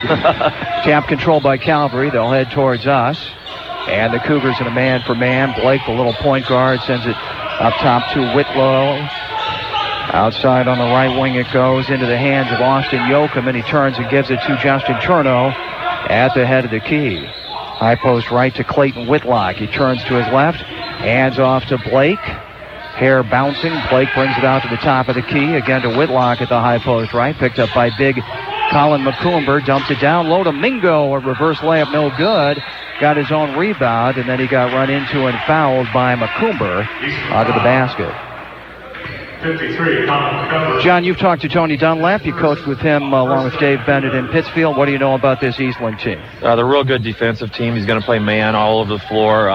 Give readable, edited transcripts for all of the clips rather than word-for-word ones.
Tap control by Calvary. They'll head towards us. And the Cougars in a man-for-man. Blake, the little point guard, sends it up top to Whitlow. Outside on the right wing it goes into the hands of Austin Yoakum, and he turns and gives it to Justin Turno at the head of the key. High post right to Clayton Whitlock. He turns to his left, hands off to Blake. Hair bouncing. Blake brings it out to the top of the key. Again to Whitlock at the high post right. Picked up by big Colin McCoomber. Dumps it down low to Mingo. A reverse layup, no good. Got his own rebound, and then he got run into and fouled by McCoomber onto the basket. 53, John, you've talked to Tony Dunlap. You coached with him along with Dave Bennett in Pittsfield. What do you know about this Eastland team? They're a real good defensive team. He's going to play man all over the floor.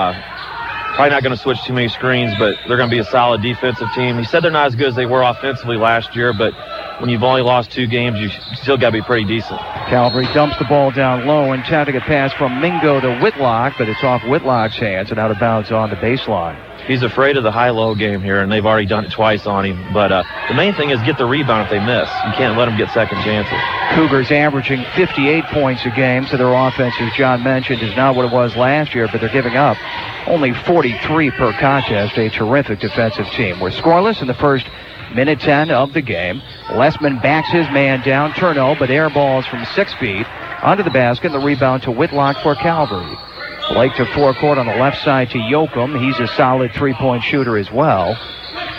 Probably not going to switch too many screens, but they're going to be a solid defensive team. He said they're not as good as they were offensively last year, but when you've only lost 2 games, you still got to be pretty decent. Calvary dumps the ball down low, and attempting a pass from Mingo to Whitlock, but it's off Whitlock's hands and out of bounds on the baseline. He's afraid of the high-low game here, and they've already done it twice on him. But the main thing is get the rebound if they miss. You can't let them get second chances. Cougars averaging 58 points a game, so their offense, as John mentioned, is not what it was last year, but they're giving up only 43 per contest. A terrific defensive team. We're scoreless in the first minute 10 of the game. Lessman backs his man down, Turno, but air balls from 6 feet under the basket. The rebound to Whitlock for Calvary. Blake to forecourt on the left side to Yoakum. He's a solid three-point shooter as well.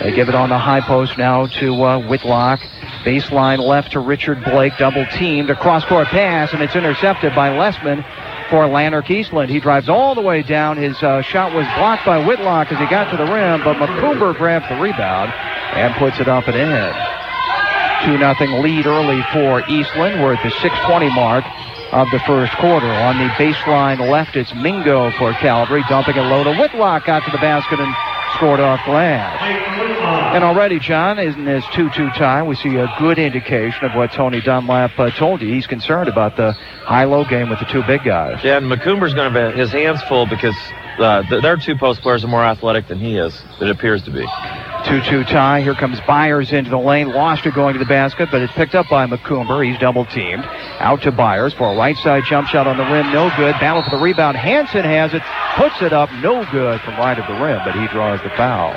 They give it on the high post now to Whitlock. Baseline left to Richard Blake. Double teamed. A cross-court pass, and it's intercepted by Lessman for Lanark Eastland. He drives all the way down. His shot was blocked by Whitlock as he got to the rim, but McCoomber grabs the rebound and puts it up and in. 2-0 lead early for Eastland. We're at the 6:20 mark of the first quarter. On the baseline left, it's Mingo for Calvary, dumping it low to Whitlock, got to the basket and scored off glass. And already, John, in this 2-2 tie, we see a good indication of what Tony Dunlap told you. He's concerned about the high-low game with the 2 big guys. Yeah, and McCoomber's going to have his hands full because their 2 post players are more athletic than he is, it appears to be. 2-2 tie. Here comes Byers into the lane. Lost it going to the basket, but it's picked up by McCoomber. He's double-teamed. Out to Byers for a right-side jump shot on the rim. No good. Battle for the rebound. Hansen has it. Puts it up. No good from right of the rim, but he draws the foul.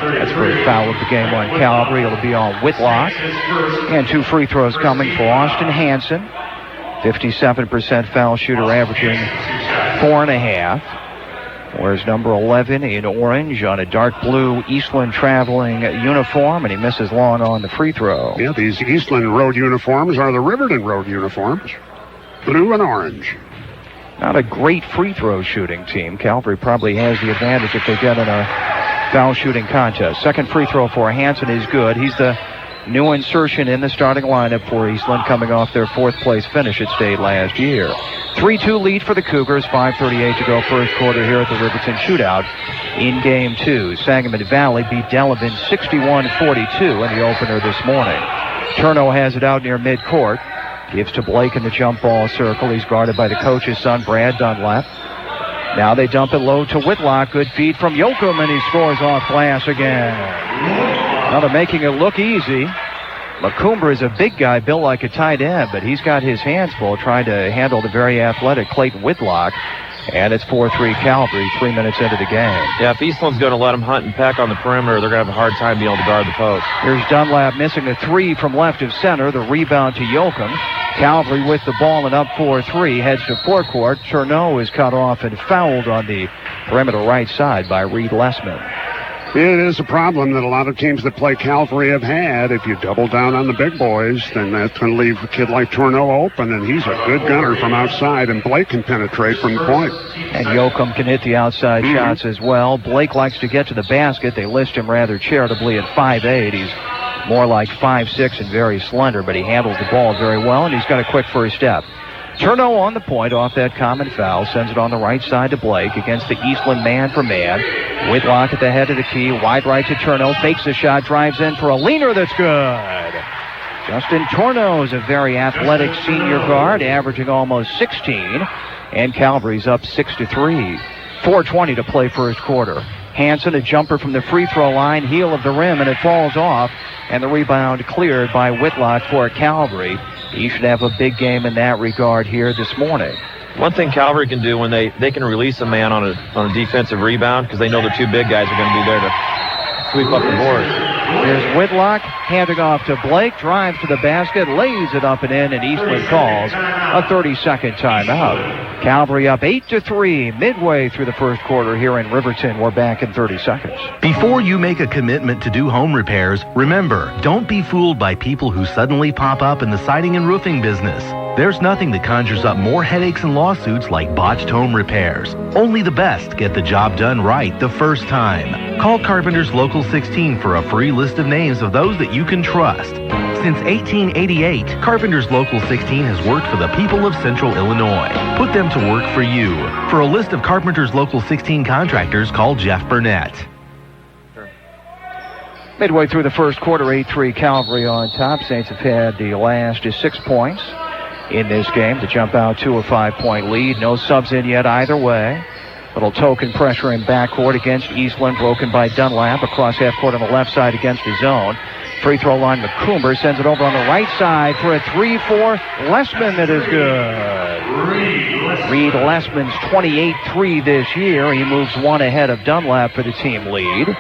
That's first foul of the game on Calvary. It'll be on Whitlock. And 2 free throws coming for Austin Hansen. 57% foul shooter, averaging 4.5. Wears number 11 in orange on a dark blue Eastland traveling uniform, and he misses long on the free throw. Yeah, these Eastland road uniforms are the Riverton road uniforms. Blue and orange. Not a great free throw shooting team. Calvary probably has the advantage if they get in a foul shooting contest. Second free throw for Hansen is good. He's the new insertion in the starting lineup for Eastland, coming off their 4th place finish at state last year. 3-2 lead for the Cougars. 5:38 to go first quarter here at the Riverton Shootout in Game 2. Sangamon Valley beat Delavan 61-42 in the opener this morning. Turno has it out near midcourt. Gives to Blake in the jump ball circle. He's guarded by the coach's son, Brad Dunlap. Now they dump it low to Whitlock. Good feed from Yoakum, and he scores off glass again. Now they're making it look easy. McCoomber is a big guy built like a tight end, but he's got his hands full trying to handle the very athletic Clayton Whitlock. And it's 4-3 Calvary 3 minutes into the game. Yeah, if Eastland's going to let them hunt and peck on the perimeter, they're going to have a hard time being able to guard the post. Here's Dunlap missing a 3 from left of center. The rebound to Yoakum. Calvary with the ball and up 4-3. Heads to forecourt. Turno is cut off and fouled on the perimeter right side by Reed Lessman. It is a problem that a lot of teams that play Calvary have had. If you double down on the big boys, then that's going to leave a kid like Turno open, and he's a good gunner from outside, and Blake can penetrate from the point. And Yoakum can hit the outside shots as well. Blake likes to get to the basket. They list him rather charitably at 5'8". He's more like 5'6" and very slender, but he handles the ball very well, and he's got a quick first step. Turno on the point off that common foul. Sends it on the right side to Blake against the Eastland man-for-man. Whitlock at the head of the key. Wide right to Turno. Fakes the shot. Drives in for a leaner that's good. Justin Turno is a very athletic senior guard, averaging almost 16. And Calvary's up 6-3. 4:20 to play first quarter. Hansen, a jumper from the free throw line, heel of the rim, and it falls off. And the rebound cleared by Whitlock for Calvary. He should have a big game in that regard here this morning. One thing Calvary can do when they can release a man on a defensive rebound, because they know their two big guys are going to be there to sweep up the board. Here's Whitlock handing off to Blake, drives to the basket, lays it up and in, and Eastland calls a 30-second timeout. Calvary up 8-3 midway through the first quarter here in Riverton. We're back in 30 seconds. Before you make a commitment to do home repairs, remember, don't be fooled by people who suddenly pop up in the siding and roofing business. There's nothing that conjures up more headaches and lawsuits like botched home repairs. Only the best get the job done right the first time. Call Carpenter's Local 16 for a free list of names of those that you can trust. Since 1888, Carpenter's Local 16 has worked for the people of Central Illinois. Put them to work for you. For a list of Carpenter's Local 16 contractors, call Jeff Burnett. Midway through the first quarter, 8-3 Calvary on top. Saints have had the last 6 points in this game to jump out to a 5-point lead. No subs in yet either way. Little token pressure in backcourt against Eastland, broken by Dunlap across half court on the left side against his own. Free throw line, McCoomber sends it over on the right side for a 3-4. Lessman that is good. Reed Lessman's 28-3 this year. He moves one ahead of Dunlap for the team lead.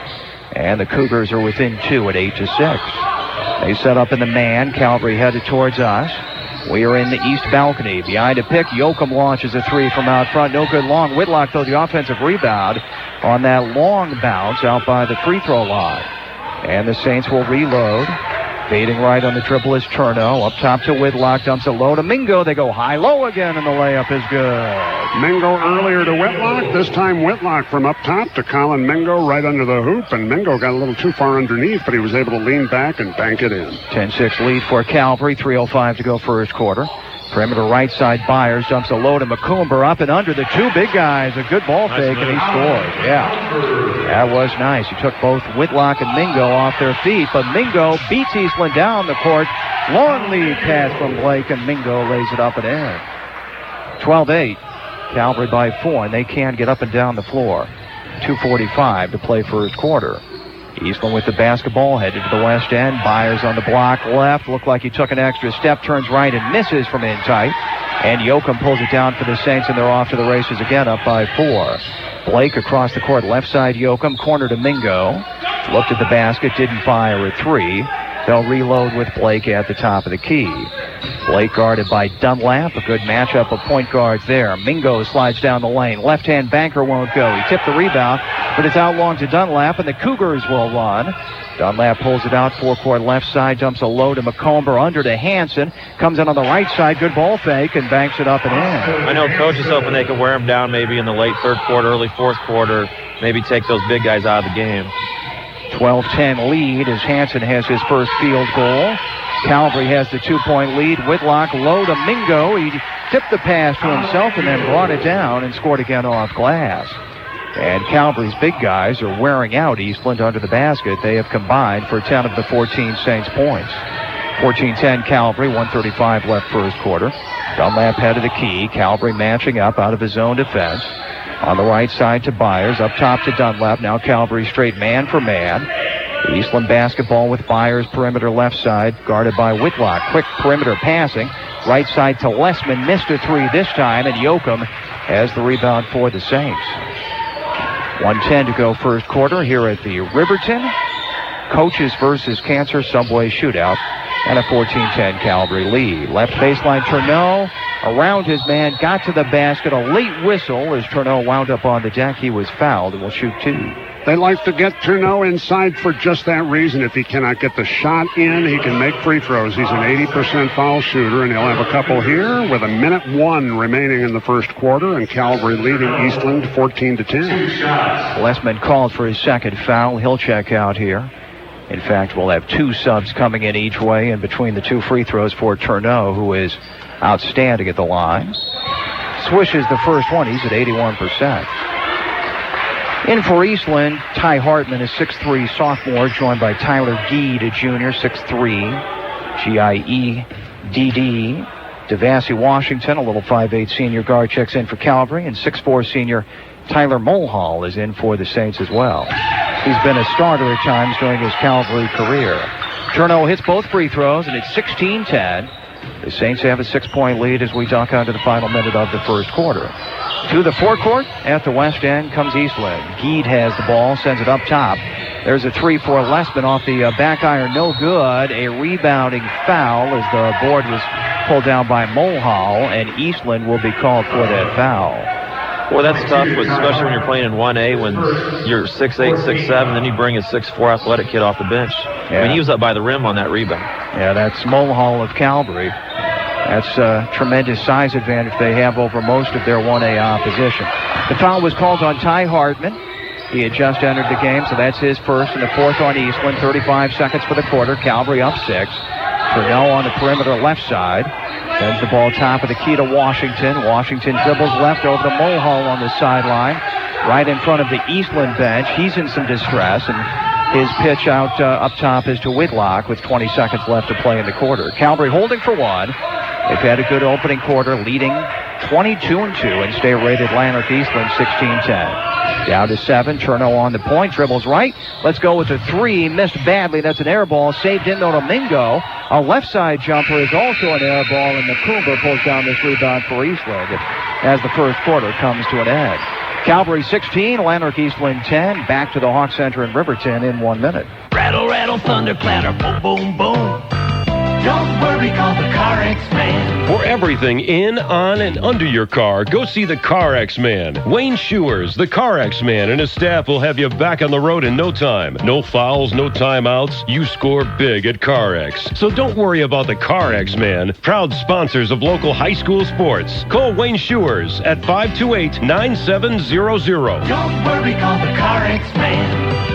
And the Cougars are within 2 at 8-6. They set up in the man. Calvary headed towards us. We are in the east balcony. Behind a pick, Yoakum launches a 3 from out front. No good long. Whitlock, though, the offensive rebound on that long bounce out by the free throw line. And the Saints will reload. Fading right on the dribble is Turno. Up top to Whitlock. Dumps it low to Mingo. They go high-low again, and the layup is good. Mingo earlier to Whitlock. This time Whitlock from up top to Colin Mingo right under the hoop. And Mingo got a little too far underneath, but he was able to lean back and bank it in. 10-6 lead for Calvary. 3:05 to go first quarter. Perimeter right side, Byers dumps a low to McCoomber, up and under the two big guys. A good ball fake, and he scores. Yeah, that was nice. He took both Whitlock and Mingo off their feet, but Mingo beats Eastland down the court. Long lead pass from Blake, and Mingo lays it up and in. 12-8. Calvary by 4, and they can get up and down the floor. 2:45 to play first quarter. Eastland with the basketball, headed to the west end. Byers on the block left. Looked like he took an extra step, turns right and misses from in tight. And Yoakum pulls it down for the Saints, and they're off to the races again, up by 4. Blake across the court, left side Yoakum, corner to Mingo. Looked at the basket, didn't fire a 3. They'll reload with Blake at the top of the key. Blake guarded by Dunlap. A good matchup of point guards there. Mingo slides down the lane. Left-hand banker won't go. He tipped the rebound, but it's out long to Dunlap, and the Cougars will run. Dunlap pulls it out, forecourt left side, dumps a low to McComber, under to Hansen. Comes in on the right side, good ball fake, and banks it up and in. I know Coach is hoping they can wear him down maybe in the late third quarter, early fourth quarter, maybe take those big guys out of the game. 12-10 lead as Hansen has his first field goal. Calvary has the 2-point lead. Whitlock low to Mingo. He tipped the pass to himself and then brought it down and scored again off glass. And Calvary's big guys are wearing out Eastland under the basket. They have combined for 10 of the 14 Saints points. 14-10 Calvary, 1:35 left first quarter. Dunlap head of the key. Calvary matching up out of his own defense. On the right side to Byers, up top to Dunlap. Now Calvary straight man for man. Eastland basketball with Byers, perimeter left side, guarded by Whitlock. Quick perimeter passing. Right side to Lessman, missed a 3 this time, and Yoakum has the rebound for the Saints. 1:10 to go first quarter here at the Riverton Coaches versus Cancer Subway Shootout, and a 14-10 Calvary lead. Left baseline, Turno around his man, got to the basket. A late whistle as Turno wound up on the deck. He was fouled and will shoot 2. They like to get Turno inside for just that reason. If he cannot get the shot in, he can make free throws. He's an 80% foul shooter, and he'll have a couple here with 1:01 remaining in the first quarter, and Calvary leading Eastland 14-10. Lessman called for his second foul. He'll check out here. In fact, we'll have 2 subs coming in each way, and between the 2 free throws for Turno, who is outstanding at the line. Swishes the first one. He's at 81%. In for Eastland, Ty Hartman, a 6'3 sophomore, joined by Tyler Gied, a junior, 6'3, Giedd. Devassi Washington, a little 5'8 senior guard, checks in for Calvary, and 6'4 senior Tyler Mulhall is in for the Saints as well. He's been a starter at times during his Calvary career. Cherno hits both free throws, and it's 16-10. The Saints have a 6-point lead as we duck onto the final minute of the first quarter. To the forecourt at the west end comes Eastland. Geed has the ball, sends it up top. There's a 3 for Lessman off the back iron, no good. A rebounding foul as the board was pulled down by Mulhall, and Eastland will be called for that foul. Well, that's tough, especially when you're playing in 1A when you're 6'8", 6'7", then you bring a 6'4" athletic kid off the bench. Yeah. I mean, he was up by the rim on that rebound. Yeah, that's Mulhall of Calvary. That's a tremendous size advantage they have over most of their 1A opposition. The foul was called on Ty Hardman. He had just entered the game, so that's his first and the fourth on Eastland. 35 seconds for the quarter. Calvary up 6. Purnell on the perimeter left side. Sends the ball top of the key to Washington. Washington dribbles left over to Mulhall on the sideline. Right in front of the Eastland bench. He's in some distress, and his pitch out up top is to Whitlock with 20 seconds left to play in the quarter. Calvary holding for one. They've had a good opening quarter, leading 22-2, and stay rated Lanark Eastland 16-10. Down to 7. Cherno on the point, dribbles right. Let's go with the 3. Missed badly. That's an air ball. Saved in though to Mingo. A left side jumper is also an air ball, and McCoomber pulls down this rebound for Eastland as the first quarter comes to an end. Calvary 16, Lanark Eastland 10. Back to the Hawk Center in Riverton in 1 minute. Rattle, rattle, thunder, clatter, boom, boom, boom. Don't worry, call the CarX Man. For everything in, on, and under your car, go see the CarX Man. Wayne Schewers, the CarX Man, and his staff will have you back on the road in no time. No fouls, no timeouts. You score big at CarX. So don't worry about the CarX Man. Proud sponsors of local high school sports. Call Wayne Schewers at 528-9700. Don't worry, call the CarX Man.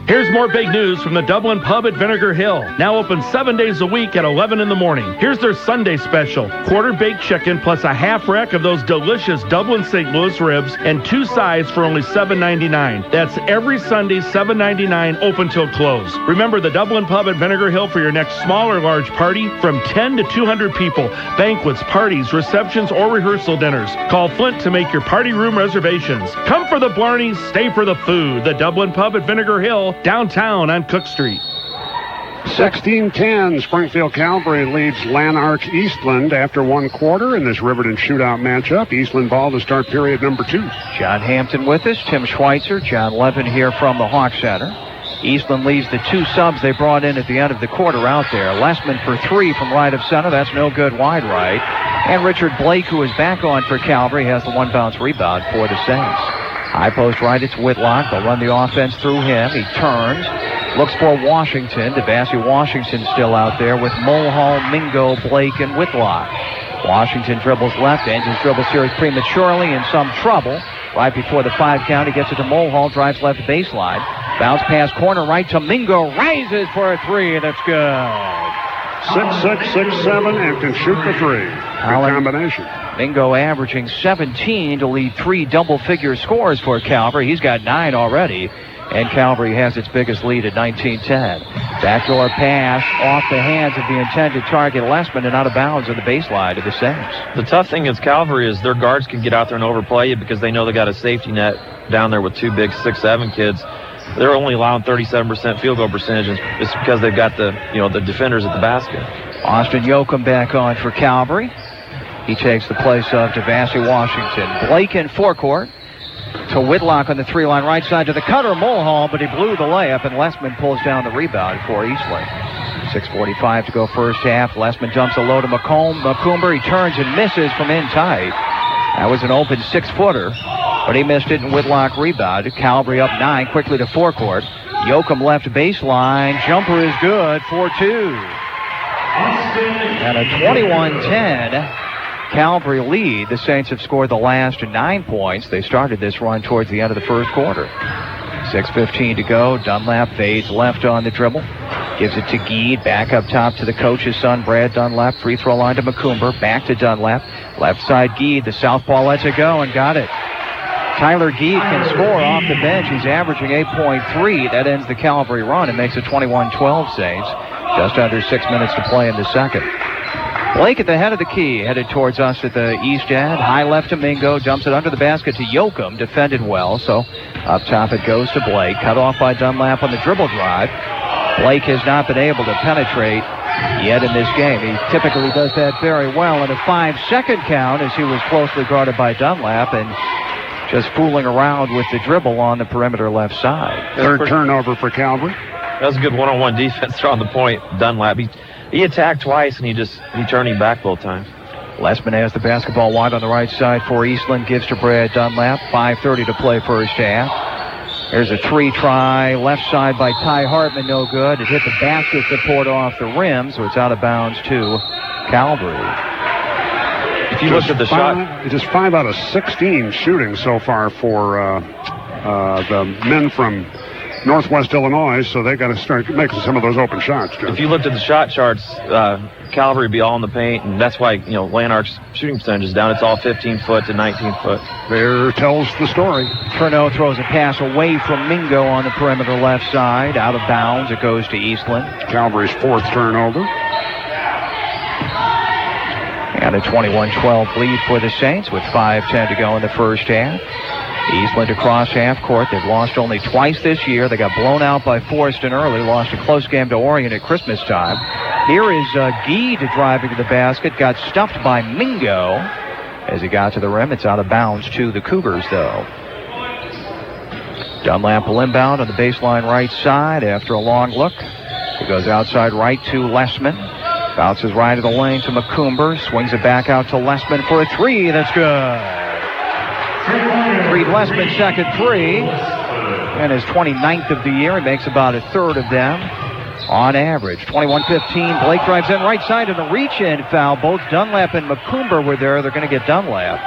Here's more big news from the Dublin Pub at Vinegar Hill. Now open 7 days a week at 11 in the morning. Here's their Sunday special. Quarter-baked chicken plus a half rack of those delicious Dublin St. Louis ribs and 2 sides for only $7.99. That's every Sunday, $7.99, open till close. Remember the Dublin Pub at Vinegar Hill for your next small or large party from 10 to 200 people. Banquets, parties, receptions, or rehearsal dinners. Call Flint to make your party room reservations. Come for the Blarneys, stay for the food. The Dublin Pub at Vinegar Hill, downtown on Cook Street. 16-10, Springfield Calvary leads Lanark Eastland after 1 quarter in this Riverton shootout matchup. Eastland ball to start period number 2. John Hampton with us, Tim Schweitzer, John Levin here from the Hawk Center. Eastland leaves the 2 subs they brought in at the end of the quarter out there. Lessman for 3 from right of center. That's no good wide right. And Richard Blake, who is back on for Calvary, has the 1-bounce rebound for the Saints. High post right, it's Whitlock. They'll run the offense through him. He turns, looks for Washington. DeVassi Washington still out there with Mulhall, Mingo, Blake, and Whitlock. Washington dribbles left, ends his dribble series prematurely, in some trouble. Right before the 5 count, he gets it to Mulhall, drives left baseline. Bounce pass corner right to Mingo, rises for a 3, and that's good. 6'6", 6'7", and can shoot the 3. Good combination. Mingo averaging 17 to lead 3 double-figure scores for Calvary. He's got 9 already, and Calvary has its biggest lead at 19-10. Backdoor pass off the hands of the intended target, Lessman, and out of bounds on the baseline of the Saints. The tough thing is Calvary is their guards can get out there and overplay you because they know they got a safety net down there with 2 big 6'7" kids. They're only allowing 37% field goal percentage. It's because they've got the defenders at the basket. Austin Yoakum back on for Calvary. He takes the place of DeVassi Washington. Blake in forecourt to Whitlock on the 3-line right side to the cutter, Mulhall, but he blew the layup, and Lessman pulls down the rebound for Eastland. 6:45 to go first half. Lessman dumps a low to Macomber. He turns and misses from in tight. That was an open 6-footer, but he missed it, and Whitlock rebounded. Calvary up 9, quickly to forecourt. Yoakum left baseline. Jumper is good for 2. And a 21-10 Calvary lead. The Saints have scored the last 9 points. They started this run towards the end of the first quarter. 6:15 to go. Dunlap fades left on the dribble. Gives it to Geed. Back up top to the coach's son, Brad Dunlap. Free throw line to Macomber. Back to Dunlap. Left side Geed. The southpaw lets it go and got it. Tyler Geed can score off the bench. He's averaging 8.3. That ends the Calvary run and makes it 21-12 Saints. Just under 6 minutes to play in the second. Blake at the head of the key, headed towards us at the east end. High left to Mingo, dumps it under the basket to Yoakum, defended well. So up top it goes to Blake, cut off by Dunlap on the dribble drive. Blake has not been able to penetrate yet in this game. He typically does that very well in a 5-second count as he was closely guarded by Dunlap and just fooling around with the dribble on the perimeter left side. Third turnover for Calvary. That was a good one-on-one defense on the point. Dunlap, he attacked twice, and he turned him back both times. Lesman has the basketball wide on the right side for Eastland. Gives to Brad Dunlap. 5:30 to play first half. There's a three-try left side by Ty Hartman. No good. It hit the basket that poured off the rim, so it's out of bounds to Calvary. If you look at the shot, just 5 out of 16 shooting so far for the men from Northwest Illinois, so they got to start making some of those open shots, Jeff. If you looked at the shot charts, Calvary would be all in the paint, and that's why, Lanark's shooting percentage is down. It's all 15-foot to 19-foot. There tells the story. Turno throws a pass away from Mingo on the perimeter left side. Out of bounds. It goes to Eastland. Calvary's fourth turnover. And a 21-12 lead for the Saints with 5:10 to go in the first half. Eastland across half court. They've lost only twice this year. They got blown out by Forreston early, lost a close game to Orion at Christmas time. Here is Gee driving to the basket, got stuffed by Mingo as he got to the rim. It's out of bounds to the Cougars, though. Dunlap will inbound on the baseline right side after a long look. It goes outside right to Lesman. Bounces right of the lane to McCoomber. Swings it back out to Lesman for a three. That's good. Reed Lesman's second three, and his 29th of the year. He makes about a third of them on average. 21-15. Blake drives in right side and a reach-in foul. Both Dunlap and McCoomber were there. They're going to get Dunlap.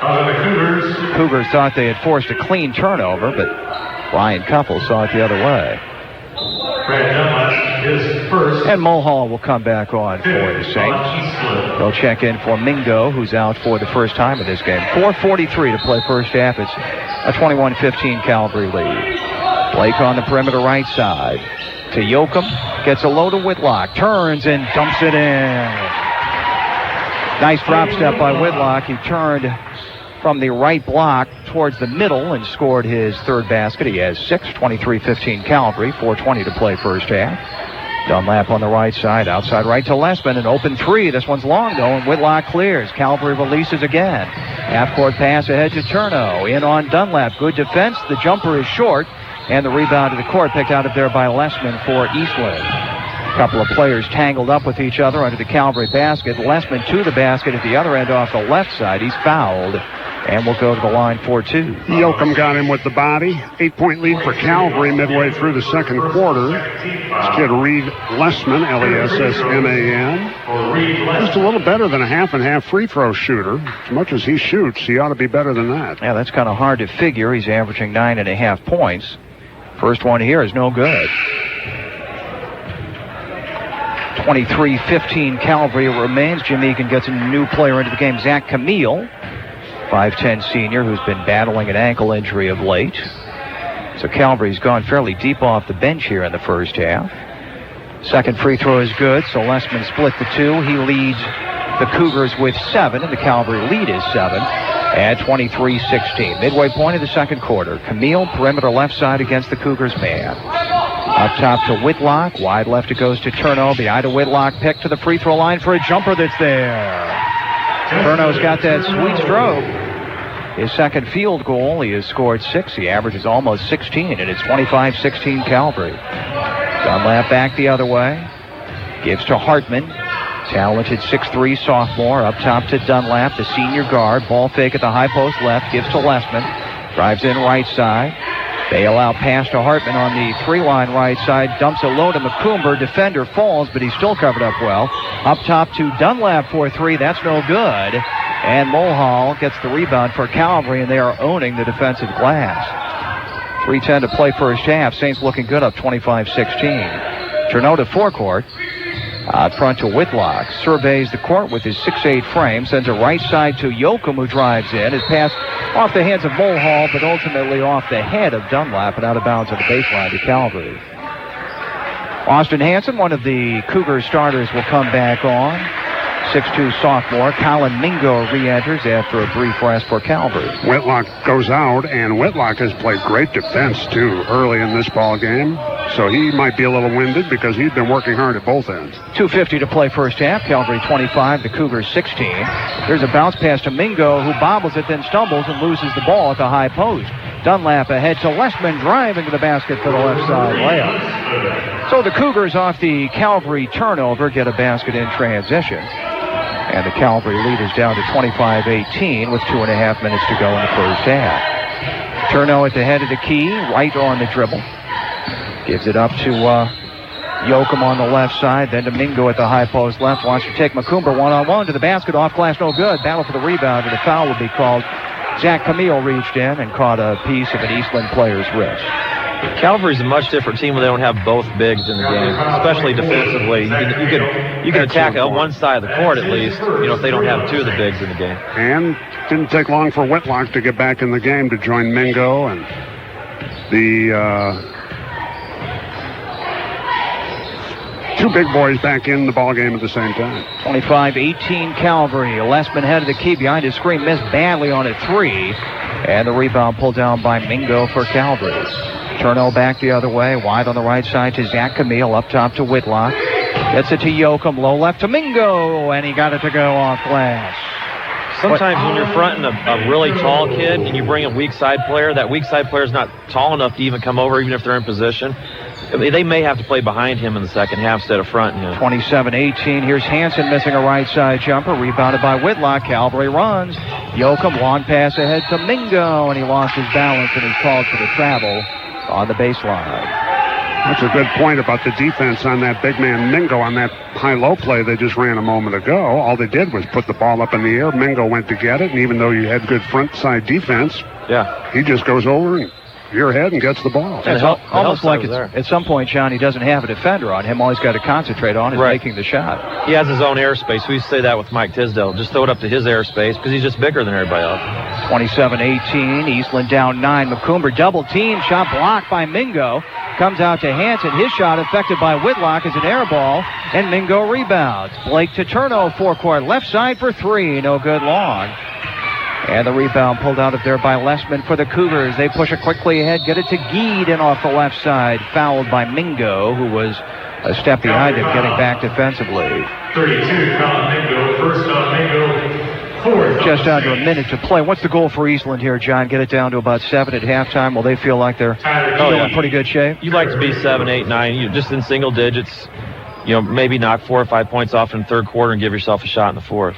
The Cougars thought they had forced a clean turnover, but Ryan Kuppel saw it the other way. Brad Dunlap is first. And Mulhall will come back on for the Saints. They'll check in for Mingo, who's out for the first time in this game. 4:43 to play first half. It's a 21-15 Calvary lead. Blake on the perimeter right side to Yoakum. Gets a low to Whitlock. Turns and dumps it in. Nice drop step by Whitlock. He turned from the right block towards the middle and scored his third basket. He has 6, 23-15 Calvary, 4:20 to play first half. Dunlap on the right side, outside right to Lesman, an open three. This one's long though, and Whitlock clears. Calvary releases again. Half-court pass ahead to Turno. In on Dunlap, good defense. The jumper is short, and the rebound to the court picked out of there by Lesman for Eastland. A couple of players tangled up with each other under the Calvary basket. Lesman to the basket at the other end off the left side. He's fouled. And we'll go to the line for two. Yoakum got him with the body. 8-point lead for Calvary midway through the second quarter. This kid Reed Lesman, L-E-S-S-M-A-N. Just a little better than a half-and-half free throw shooter. As much as he shoots, he ought to be better than that. Yeah, that's kind of hard to figure. He's averaging 9.5 points. First one here is no good. 23-15 Calvary remains. Jim Egan gets a new player into the game, Zach Camille. 5'10 senior who's been battling an ankle injury of late. So Calvary's gone fairly deep off the bench here in the first half. Second free throw is good, so Lesman split the two. He leads the Cougars with 7, and the Calvary lead is 7 at 23-16. Midway point of the second quarter. Camille, perimeter left side against the Cougars man. Up top to Whitlock. Wide left it goes to Turno. Behind to Whitlock. Pick to the free throw line for a jumper that's there. Turno's got that sweet stroke. His second field goal. He has scored 6. He averages almost 16, and it's 25-16 Calvary. Dunlap back the other way. Gives to Hartman. Talented 6'3 sophomore. Up top to Dunlap, the senior guard. Ball fake at the high post left. Gives to Lesman. Drives in right side. Bail out pass to Hartman on the 3-line right side. Dumps it low to McCoomber. Defender falls, but he's still covered up well. Up top to Dunlap for 3. That's no good. And Mulhall gets the rebound for Calvary, and they are owning the defensive glass. 3:10 to play first half. Saints looking good up 25-16. Turno to forecourt. Out front to Whitlock. Surveys the court with his 6'8 frame. Sends a right side to Yoakum, who drives in. His pass off the hands of Mulhall, but ultimately off the head of Dunlap and out of bounds on the baseline to Calvary. Austin Hansen, one of the Cougar starters, will come back on. 6'2" sophomore Colin Mingo re-enters after a brief rest for Calvary. Whitlock goes out, and Whitlock has played great defense, too, early in this ball game. So he might be a little winded because he's been working hard at both ends. 2:50 to play first half. Calvary 25, the Cougars 16. There's a bounce pass to Mingo, who bobbles it, then stumbles and loses the ball at the high post. Dunlap ahead to Lessman, driving to the basket for the left side layup. So the Cougars, off the Calvary turnover, get a basket in transition. And the Calvary lead is down to 25-18 with 2.5 minutes to go in the first half. Turno at the head of the key, right on the dribble. Gives it up to Yoakum on the left side, then to Mingo at the high post left. Wants to take Macumber one-on-one to the basket, off glass, no good. Battle for the rebound, and the foul will be called. Zach Camille reached in and caught a piece of an Eastland player's wrist. Calvary's a much different team when they don't have both bigs in the game, especially defensively. You can attack on one side of the court at least, if they don't have two of the bigs in the game. And didn't take long for Whitlock to get back in the game to join Mingo and the two big boys back in the ball game at the same time. 25-18 Calvary. Lessman head of the key behind his screen, missed badly on a three. And the rebound pulled down by Mingo for Calvary. Turno back the other way, wide on the right side to Zach Camille, up top to Whitlock. Gets it to Yoakum, low left to Mingo, and he got it to go off glass. Sometimes when you're fronting a really tall kid and you bring a weak side player, that weak side player is not tall enough to even come over, even if they're in position. They may have to play behind him in the second half instead of fronting him. 27-18. Here's Hansen missing a right side jumper. Rebounded by Whitlock. Calvary runs. Yoakum, long pass ahead to Mingo, and he lost his balance and he's called for the travel on the baseline. That's a good point about the defense on that big man Mingo on that high-low play they just ran a moment ago. All they did was put the ball up in the air. Mingo went to get it, and even though you had good front side defense, he just goes over and your head and gets the ball. It's almost like at some point, John, he doesn't have a defender on him. All he's got to concentrate on is making the shot. He has his own airspace. We say that with Mike Tisdale. Just throw it up to his airspace because he's just bigger than everybody else. 27-18. Eastland down 9. Macumber double team. Shot blocked by Mingo. Comes out to Hansen. His shot affected by Whitlock is an air ball. And Mingo rebounds. Blake to Turno, forecourt. Left side for three. No good long. And the rebound pulled out of there by Lessman for the Cougars. They push it quickly ahead, get it to Geed and off the left side. Fouled by Mingo, who was a step behind him, getting back defensively. 32, Colin Mingo. First on Mingo. Fourth. Just under a minute to play. What's the goal for Eastland here, John? Get it down to about 7 at halftime. Will they feel like they're still in pretty good shape? You'd like to be 7, 8, 9, just in single digits. Maybe knock 4 or 5 points off in the third quarter and give yourself a shot in the fourth.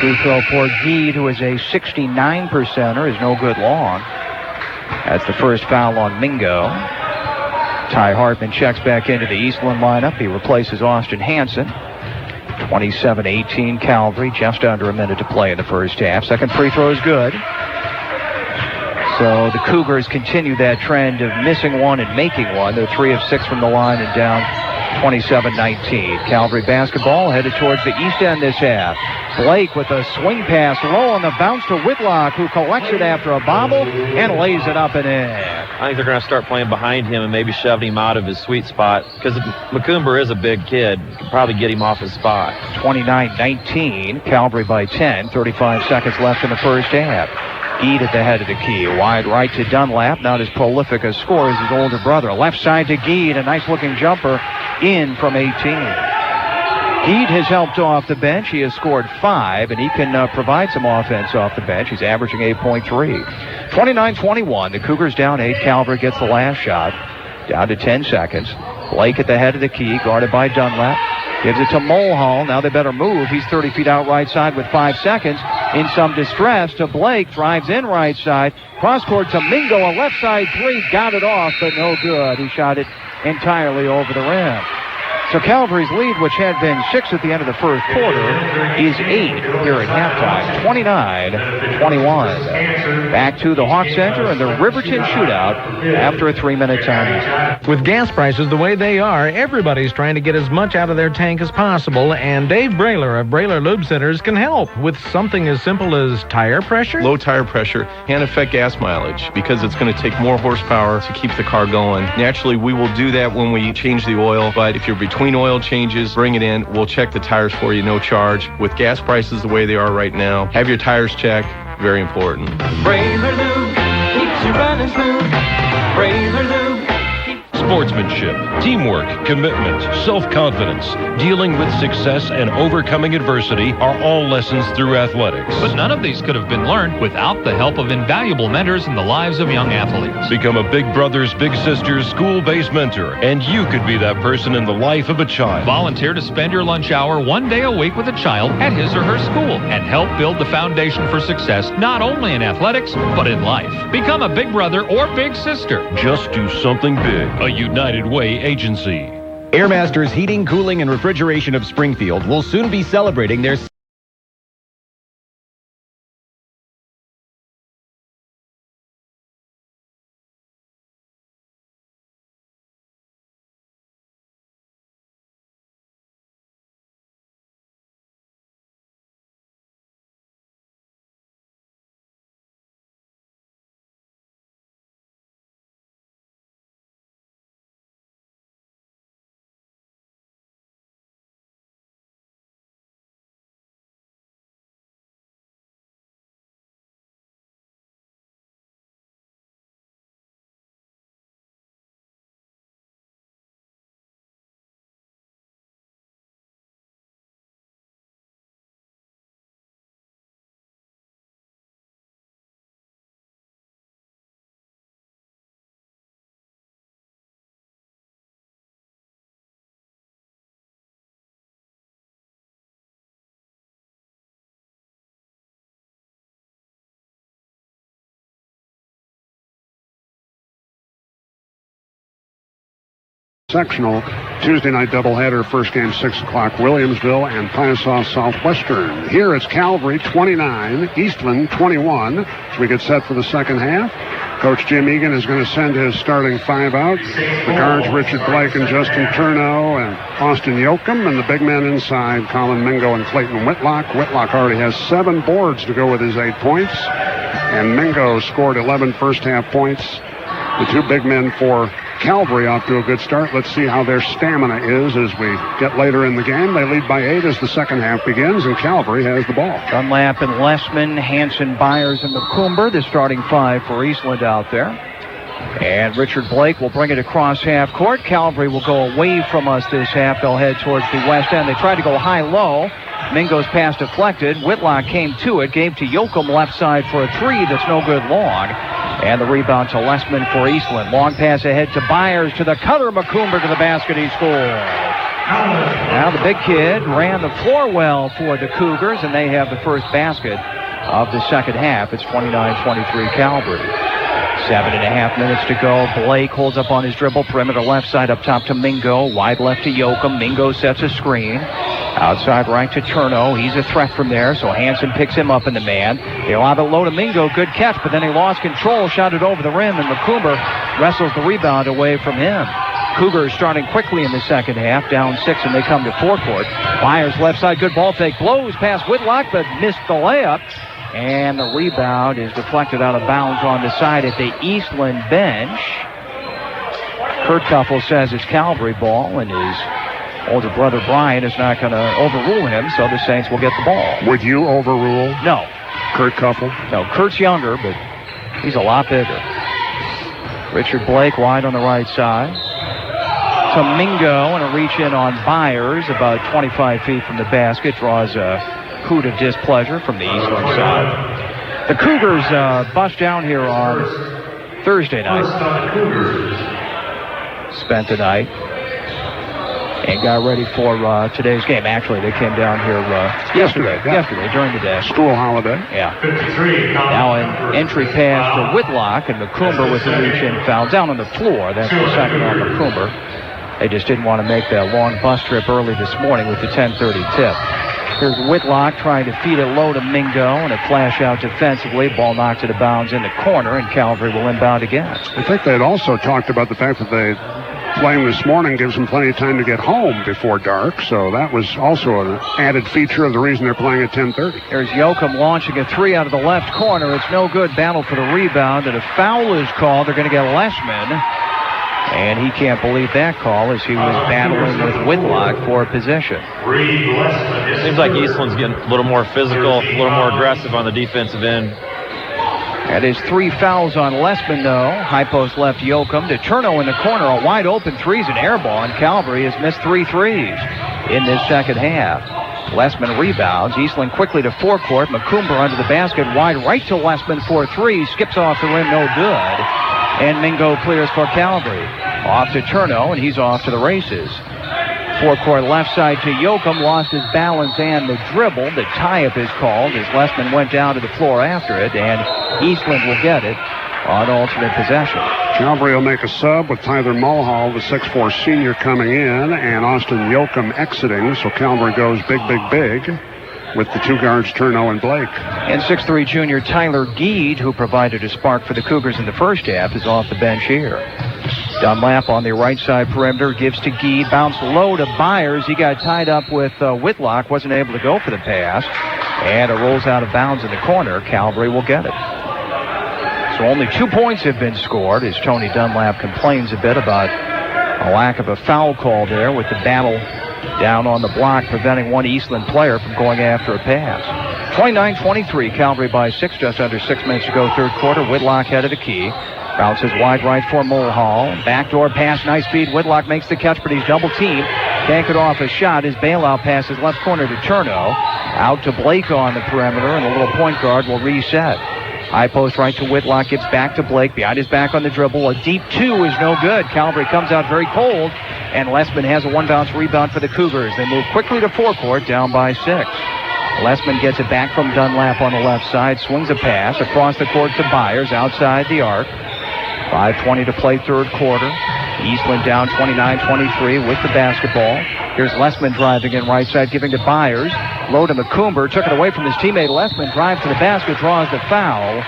Free throw for Geed, who is a 69%er, is no good long. That's the first foul on Mingo. Ty Hartman checks back into the Eastland lineup. He replaces Austin Hansen. 27-18 Calvary, just under a minute to play in the first half. Second free throw is good. So the Cougars continue that trend of missing one and making one. They're 3 of 6 from the line and down 27-19. Calvary basketball headed towards the east end this half. Blake with a swing pass low on the bounce to Whitlock, who collects it after a bobble and lays it up and in. I think they're going to start playing behind him and maybe shoving him out of his sweet spot because Macumber is a big kid. You can probably get him off his spot. 29-19, Calvary by 10. 35 seconds left in the first half. Geed at the head of the key. Wide right to Dunlap. Not as prolific a scorer as his older brother. Left side to Geed. A nice-looking jumper in from 18. Geed has helped off the bench. He has scored 5, and he can provide some offense off the bench. He's averaging 8.3. 29-21. The Cougars down 8. Calvary gets the last shot. Down to 10 seconds. Blake at the head of the key, guarded by Dunlap. Gives it to Mulhall. Now they better move. He's 30 feet out right side with 5 seconds. In some distress to Blake. Drives in right side. Cross court to Mingo. A left side three. Got it off, but no good. He shot it entirely over the rim. So Calvary's lead, which had been 6 at the end of the first quarter, is 8 here at halftime. 29-21. Back to the Hawk Center and the Riverton Shootout after a 3-minute timeout. With gas prices the way they are, everybody's trying to get as much out of their tank as possible, and Dave Brailer of Brailer Lube Centers can help with something as simple as tire pressure. Low tire pressure can affect gas mileage because it's going to take more horsepower to keep the car going. Naturally, we will do that when we change the oil, but if you're between between oil changes, bring it in. We'll check the tires for you, no charge. With gas prices the way they are right now, have your tires checked. Very important. Brailer Lube keeps you running smooth. Brailer Lube. Sportsmanship, teamwork, commitment, self-confidence, dealing with success and overcoming adversity are all lessons through athletics. But none of these could have been learned without the help of invaluable mentors in the lives of young athletes. Become a Big Brothers Big Sisters school-based mentor, and you could be that person in the life of a child. Volunteer to spend your lunch hour 1 day a week with a child at his or her school and help build the foundation for success not only in athletics, but in life. Become a big brother or big sister. Just do something big. A United Way agency. Airmasters Heating, Cooling, and Refrigeration of Springfield will soon be celebrating their sectional Tuesday night doubleheader. First game 6 o'clock, Williamsville and Piasaw Southwestern. Here it's Calvary 29, Eastland 21. As we get set for the second half, Coach Jim Egan is going to send his starting 5 out. The guards, Richard Blake and Justin Turneau and Austin Yoakum, and the big men inside, Colin Mingo and Clayton Whitlock. Whitlock already has 7 boards to go with his 8 points, and Mingo scored 11 first half points. The 2 big men for Calvary off to a good start. Let's see how their stamina is as we get later in the game. They lead by 8 as the second half begins, and Calvary has the ball. Dunlap and Lessman, Hanson, Byers, and McCoomber, the starting 5 for Eastland out there. And Richard Blake will bring it across half court. Calvary will go away from us this half. They'll head towards the west end. They tried to go high-low. Mingo's pass deflected. Whitlock came to it, gave to Yoakum left side for a 3 that's no good long. And the rebound to Lessman for Eastland. Long pass ahead to Byers, to the cutter. McCoomber to the basket. He scored. Now the big kid ran the floor well for the Cougars, and they have the first basket of the second half. It's 29-23 Calvary. 7.5 minutes to go. Blake holds up on his dribble. Perimeter left side up top to Mingo. Wide left to Yoakum. Mingo sets a screen. Outside right to Turneau. He's a threat from there, so Hanson picks him up in the man. They lob it low to Mingo. Good catch, but then he lost control. Shot it over the rim, and McCoomber wrestles the rebound away from him. Cougars starting quickly in the second half. Down 6, and they come to forecourt. Byers left side. Good ball fake. Blows past Whitlock, but missed the layup. And the rebound is deflected out of bounds on the side at the Eastland bench. Kurt Kuffel says it's Calvary ball, and his older brother Brian is not going to overrule him, so the Saints will get the ball. Would you overrule? No. Kurt Kuffel? No, Kurt's younger, but he's a lot bigger. Richard Blake wide on the right side. To Mingo, and a reach in on Byers, about 25 feet from the basket, draws a hoot of displeasure from the Eastland side. The Cougars bust down here on Thursday night. Spent the night and got ready for today's game. Actually, they came down here yesterday during the day. School holiday. Yeah. Now an entry pass to Whitlock, and McCoomber with the reach-in foul down on the floor. That's the second on McCoomber. They just didn't want to make that long bus trip early this morning with the 10:30 tip. Here's Whitlock trying to feed it low to Mingo, and a flash out defensively. Ball knocked out of bounds in the corner, and Calvary will inbound again. I think they had also talked about the fact that they playing this morning gives them plenty of time to get home before dark, so that was also an added feature of the reason they're playing at 10:30. There's Yoakum launching a 3 out of the left corner. It's no good. Battle for the rebound, and a foul is called. They're going to get Lessman. And he can't believe that call as he was battling with Whitlock for possession. Seems like Eastland's getting a little more physical, a little more aggressive on the defensive end. That is 3 fouls on Lessman, though. High post left Yoakum to Cherno in the corner. A wide open three's an air ball, and Calvary has missed 3 threes in this second half. Lessman rebounds. Eastland quickly to forecourt. McCoomber under the basket, wide right to Lessman for 3. Skips off the rim, no good. And Mingo clears for Calvary. Off to Cherno, and he's off to the races. Forecourt left side to Yoakum, lost his balance and the dribble. The tie-up is called as Lessman went down to the floor after it, and Eastland will get it on alternate possession. Calvary will make a sub with Tyler Mulhall, the 6'4 senior, coming in, and Austin Yoakum exiting, so Calvary goes big with the 2 guards, Cherno and Blake. And 6'3 junior Tyler Geed, who provided a spark for the Cougars in the first half, is off the bench here. Dunlap on the right side perimeter, gives to Geed, bounce low to Byers. He got tied up with Whitlock, wasn't able to go for the pass, and it rolls out of bounds in the corner. Calvary will get it. So only 2 points have been scored as Tony Dunlap complains a bit about a lack of a foul call there with the battle down on the block, preventing one Eastland player from going after a pass. 29-23, Calvary by 6, just under 6 minutes to go, third quarter. Whitlock head of the key. Bounces wide right for Mulhall. Backdoor pass, nice speed. Whitlock makes the catch, but he's double-teamed. Can't get off a shot. His bailout pass is left corner to Cherno. Out to Blake on the perimeter, and a little point guard will reset. High post right to Whitlock, gets back to Blake. Behind his back on the dribble. A deep 2 is no good. Calvary comes out very cold, and Lessman has a one-bounce rebound for the Cougars. They move quickly to forecourt, down by 6. Lessman gets it back from Dunlap on the left side, swings a pass across the court to Byers outside the arc. 5:20 to play third quarter. Eastland down 29-23 with the basketball. Here's Lessman driving in right side, giving to Byers. Low to McCoomber, took it away from his teammate Lessman, drives to the basket, draws the foul,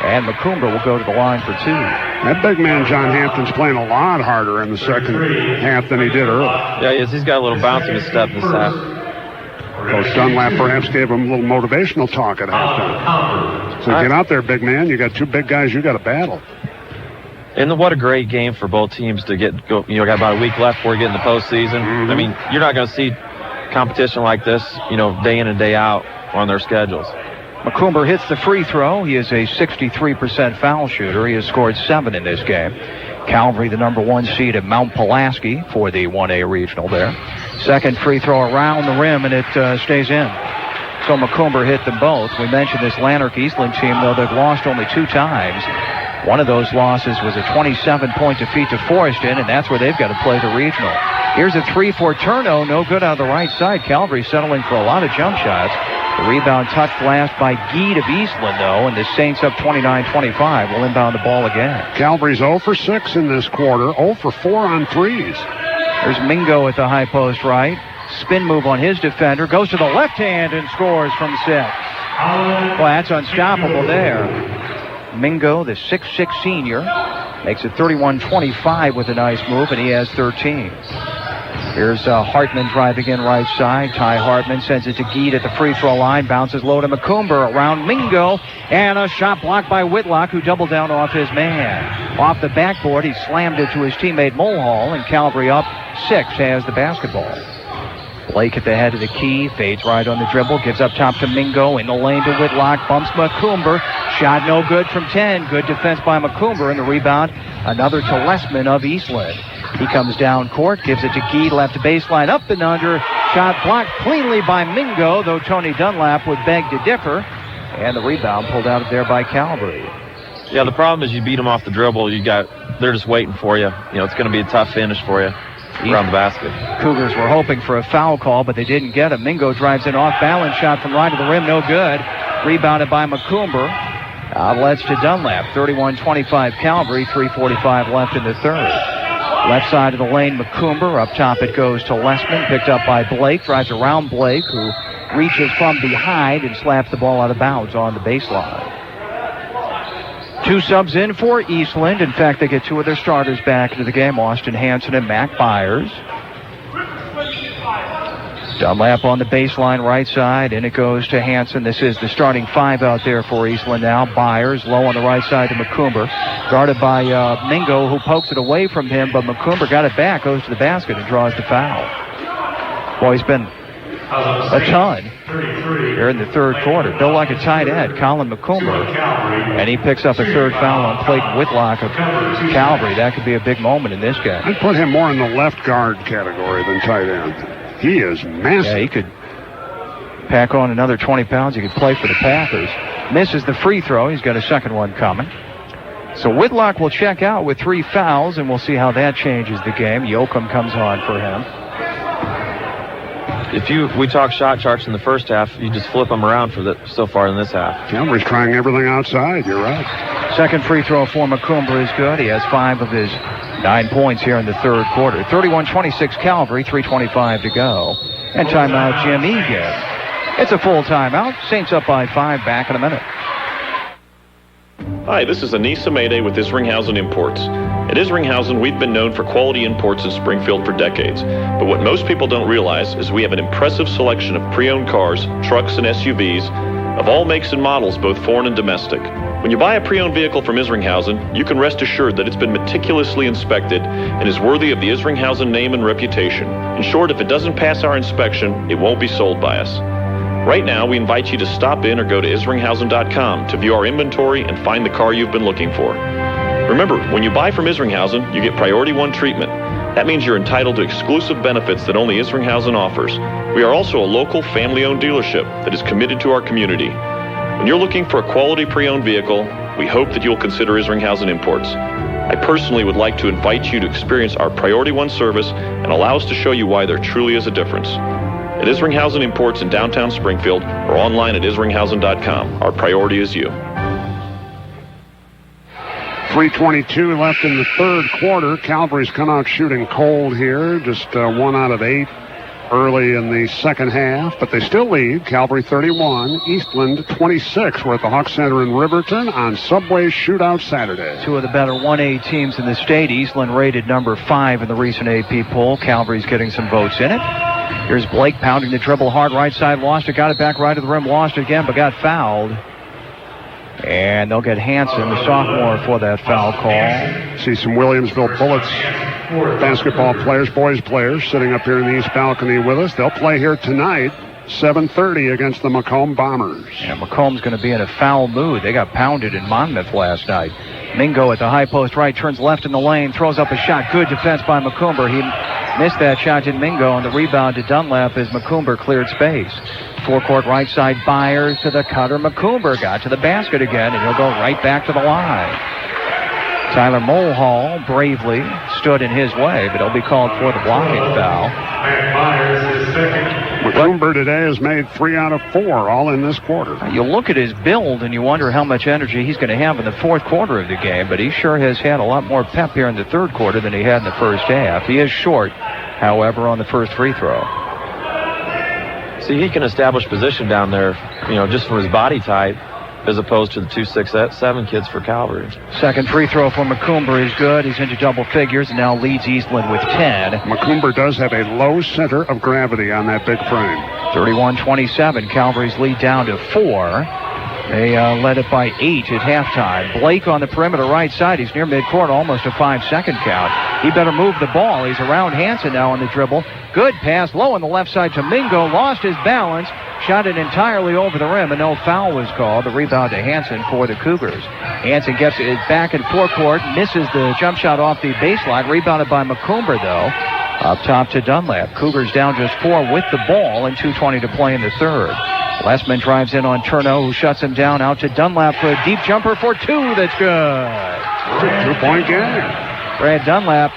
and McCoomber will go to the line for 2. That big man, John Hampton's playing a lot harder in the second half than he did early. Yeah, he is. He's got a little bounce in his step this half. Coach Dunlap perhaps gave him a little motivational talk at halftime. So get out there, big man. You got 2 big guys you got to battle. And what a great game for both teams to go. You know, got about a week left before we get in the postseason. Mm-hmm. I mean, you're not going to see competition like this, day in and day out on their schedules. McCoomber hits the free throw. He is a 63% foul shooter. He has scored 7 in this game. Calvary, the number 1 seed at Mount Pulaski for the 1A regional there. Second free throw around the rim, and it stays in. So McCoomber hit them both. We mentioned this Lanark Eastland team, though they've lost only 2 times. One of those losses was a 27-point defeat to Forreston, and that's where they've got to play the regional. Here's a 3 for Cherno, no good on the right side. Calvary settling for a lot of jump shots. The rebound touched last by Geed of Eastland, though, and the Saints up 29-25 will inbound the ball again. Calvary's 0 for 6 in this quarter, 0 for 4 on threes. There's Mingo at the high post right. Spin move on his defender, goes to the left hand and scores from 6. Well, that's unstoppable there. Mingo, the 6'6 senior, makes it 31-25 with a nice move, and he has 13. Here's Hartman driving in right side. Ty Hartman sends it to Geed at the free throw line. Bounces low to McCoomber around Mingo. And a shot blocked by Whitlock, who doubled down off his man. Off the backboard, he slammed it to his teammate Mulhall, and Calvary up 6 has the basketball. Blake at the head of the key, fades right on the dribble, gives up top to Mingo, in the lane to Whitlock, bumps McCoomber, shot no good from 10, good defense by McCoomber, and the rebound, another to Lessman of Eastland. He comes down court, gives it to Geed, left baseline, up and under, shot blocked cleanly by Mingo, though Tony Dunlap would beg to differ, and the rebound pulled out of there by Calvary. Yeah, the problem is you beat them off the dribble, they're just waiting for you. It's going to be a tough finish for you. Around the basket. Cougars were hoping for a foul call, but they didn't get it. Mingo drives an off-balance shot from right of the rim, no good. Rebounded by McCoomber. Outlets to Dunlap. 31-25 Calvary, 3:45 left in the third. Left side of the lane, McCoomber. Up top it goes to Lessman, picked up by Blake. Drives around Blake, who reaches from behind and slaps the ball out of bounds on the baseline. 2 subs in for Eastland. In fact, they get 2 of their starters back into the game, Austin Hanson and Mac Byers. Dunlap on the baseline right side, and it goes to Hansen. This is the starting five out there for Eastland now. Byers low on the right side to McCoomber. Guarded by Mingo, who pokes it away from him, but McCoomber got it back, goes to the basket, and draws the foul. Boy, he's been a ton here in the third quarter. Built like a tight end, Colin McCoomber. And he picks up a third foul on Clayton Whitlock of Calvary. That could be a big moment in this game. I'd put him more in the left guard category than tight end. He is massive. Yeah, he could pack on another 20 pounds. He could play for the Panthers. Misses the free throw. He's got a second one coming. So Whitlock will check out with 3 fouls, and we'll see how that changes the game. Yoakum comes on for him. We talk shot charts in the first half, you just flip them around so far in this half. Calvary's trying everything outside. You're right. Second free throw for McCoomber is good. He has 5 of his 9 points here in the third quarter. 31-26 Calvary, 3:25 to go. And timeout Jim Egan. It's a full timeout. Saints up by 5, back in a minute. Hi, this is Anissa Mayday with Isringhausen Imports. At Isringhausen, we've been known for quality imports in Springfield for decades. But what most people don't realize is we have an impressive selection of pre-owned cars, trucks, and SUVs of all makes and models, both foreign and domestic. When you buy a pre-owned vehicle from Isringhausen, you can rest assured that it's been meticulously inspected and is worthy of the Isringhausen name and reputation. In short, if it doesn't pass our inspection, it won't be sold by us. Right now, we invite you to stop in or go to isringhausen.com to view our inventory and find the car you've been looking for. Remember, when you buy from Isringhausen, you get Priority 1 treatment. That means you're entitled to exclusive benefits that only Isringhausen offers. We are also a local family-owned dealership that is committed to our community. When you're looking for a quality pre-owned vehicle, we hope that you'll consider Isringhausen Imports. I personally would like to invite you to experience our Priority 1 service and allow us to show you why there truly is a difference. At Isringhausen Imports in downtown Springfield or online at isringhausen.com. Our priority is you. 3:22 left in the third quarter. Calvary's come out shooting cold here. Just 1 out of 8 early in the second half, but they still lead. Calvary 31, Eastland 26. We're at the Hawk Center in Riverton on Subway Shootout Saturday. 2 of the better 1A teams in the state. Eastland rated number 5 in the recent AP poll. Calvary's getting some votes in it. Here's Blake pounding the dribble hard right side. Lost it, got it back right to the rim. Lost it again, but got fouled. And they'll get Hansen, the sophomore, for that foul call. See some Williamsville Bullets basketball players, boys players, sitting up here in the east balcony with us. They'll play here tonight, 7:30 against the Macomb Bombers. Yeah, Macomb's going to be in a foul mood. They got pounded in Monmouth last night. Mingo at the high post right, turns left in the lane, throws up a shot. Good defense by McCoomber. He missed that shot, did Mingo, on the rebound to Dunlap as McCoomber cleared space. Forecourt right side, Byers to the cutter. McCoomber got to the basket again, and he'll go right back to the line. Tyler Mulhall bravely stood in his way, but he'll be called for the blocking foul. McCoomber today has made 3 out of 4, all in this quarter. You look at his build, and you wonder how much energy he's going to have in the fourth quarter of the game, but he sure has had a lot more pep here in the third quarter than he had in the first half. He is short, however, on the first free throw. See, he can establish position down there, just from his body type, as opposed to the 2-6-7 kids for Calvary. Second free throw for McCoomber is good. He's into double figures and now leads Eastland with 10. McCoomber does have a low center of gravity on that big frame. 31-27. Calvary's lead down to 4. They led it by 8 at halftime. Blake on the perimeter right side. He's near midcourt, almost a 5-second count. He better move the ball. He's around Hansen now on the dribble. Good pass, low on the left side to Mingo. Lost his balance. Shot it entirely over the rim, and no foul was called. The rebound to Hansen for the Cougars. Hansen gets it back in forecourt. Misses the jump shot off the baseline. Rebounded by McCoomber, though. Up top to Dunlap. Cougars down just 4 with the ball, and 2:20 to play in the third. Lessman drives in on Turno, who shuts him down. Out to Dunlap for a deep jumper for 2. That's good. It's a 2-point game. Brad Dunlap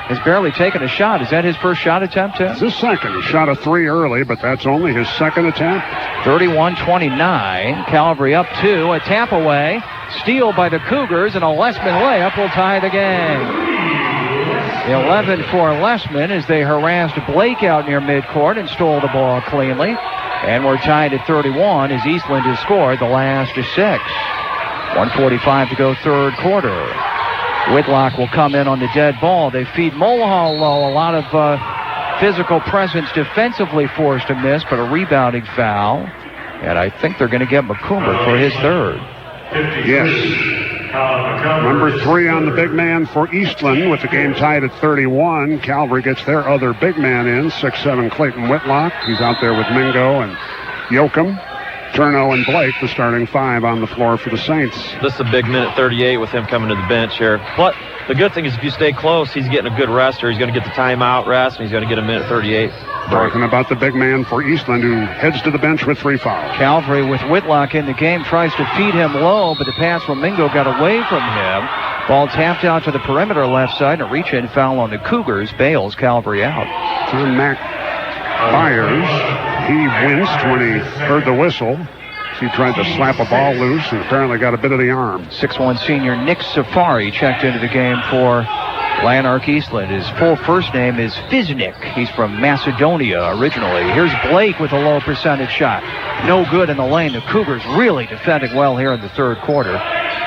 has barely taken a shot. Is that his first shot attempt, Tim? It's his second. He shot a 3 early, but that's only his second attempt. 31-29. Calvary up 2. A tap away. Steal by the Cougars, and a Lessman layup will tie the game. 11 for Lessman as they harassed Blake out near midcourt and stole the ball cleanly. And we're tied at 31 as Eastland has scored the last 6. 1:45 to go third quarter. Whitlock will come in on the dead ball. They feed Mulhall low. A lot of physical presence defensively forced a miss, but a rebounding foul. And I think they're going to get McCoomber for his third. Yes. Number 3 on the big man for Eastland with the game tied at 31. Calvary gets their other big man in, 6'7" Clayton Whitlock. He's out there with Mingo and Yoakum. Turno and Blake, the starting 5 on the floor for the Saints. This is a big minute 38 with him coming to the bench here. But the good thing is if you stay close, he's getting a good rest, or he's going to get the timeout rest, and he's going to get a minute 38. Talking about the big man for Eastland, who heads to the bench with 3 fouls. Calvary with Whitlock in the game tries to feed him low, but the pass from Mingo got away from him. Ball tapped out to the perimeter left side. A reach-in foul on the Cougars bails Calvary out. John Mack fires. He winced when he heard the whistle. He tried to slap a ball loose and apparently got a bit of the arm. 6'1" senior Nick Safari checked into the game for Lanark Eastland. His full first name is Fiznik. He's from Macedonia originally. Here's Blake with a low percentage shot. No good in the lane. The Cougars really defending well here in the third quarter.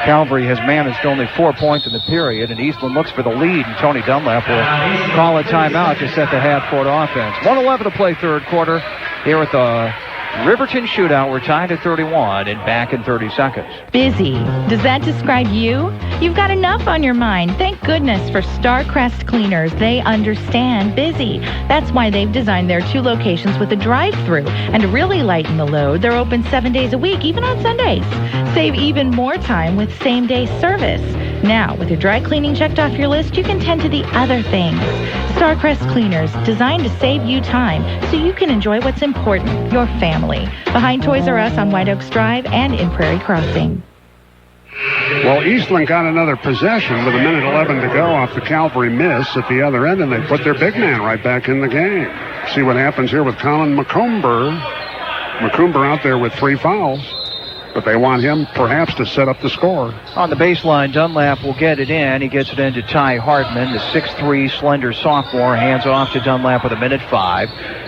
Calvary has managed only 4 points in the period, and Eastland looks for the lead, and Tony Dunlap will call a timeout to set the half-court offense. 1:11 to play third quarter here at the Riverton Shootout. We're tied at 31 and back in 30 seconds. Busy. Does that describe you? You've got enough on your mind. Thank goodness for Starcrest Cleaners. They understand busy. That's why they've designed their 2 locations with a drive-through. And to really lighten the load, they're open 7 days a week, even on Sundays. Save even more time with same-day service. Now, with your dry cleaning checked off your list, you can tend to the other things. Starcrest Cleaners, designed to save you time so you can enjoy what's important, your family. Behind Toys R Us on White Oaks Drive and in Prairie Crossing. Well, Eastland got another possession with 1:11 to go off the Calvary miss at the other end, and they put their big man right back in the game. See what happens here with Colin McCoomber. McCoomber out there with 3 fouls. But they want him perhaps to set up the score. On the baseline, Dunlap will get it in. He gets it into Ty Hartman, the 6'3" slender sophomore. Hands off to Dunlap with 1:05.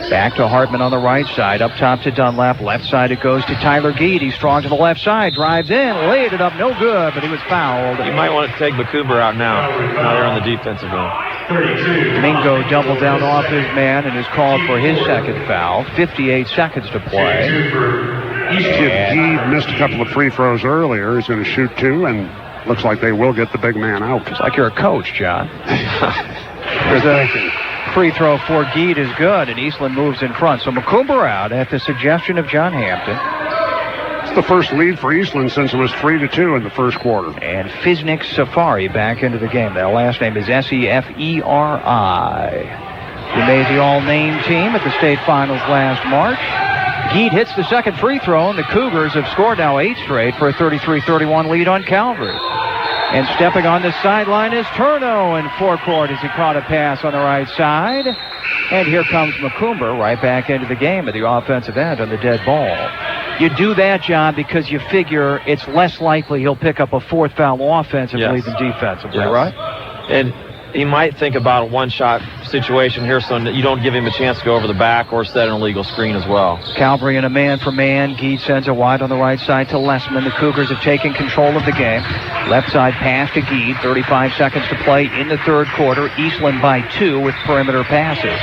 Back to Hartman on the right side. Up top to Dunlap. Left side it goes to Tyler Geed. He's strong to the left side. Drives in. Laid it up. No good, but he was fouled. You might want to take McCoomber out now. Now they're on the defensive end. Mingo doubled down off his man and is called for his second foul. 58 seconds to play. Geed missed a couple of free throws earlier. He's going to shoot 2, and looks like they will get the big man out. It's like you're a coach, John. There's a free throw for Geed is good, and Eastland moves in front. So McCoomber out at the suggestion of John Hampton. It's the first lead for Eastland since it was 3-2 in the first quarter. And Fiznik Safari back into the game. Their last name is Seferi. He made the all-name team at the state finals last March. Geed hits the second free throw, and the Cougars have scored now 8 straight for a 33-31 lead on Calvary. And stepping on the sideline is Turno in forecourt as he caught a pass on the right side. And here comes McCoomber right back into the game at the offensive end on the dead ball. You do that, John, because you figure it's less likely he'll pick up a 4th foul offensively than defensively, right? And he might think about a one-shot situation here so that you don't give him a chance to go over the back or set an illegal screen as well. Calvary in a man-for-man. Geed sends it wide on the right side to Lessman. The Cougars have taken control of the game. Left side pass to Geed. 35 seconds to play in the third quarter. Eastland by 2 with perimeter passes.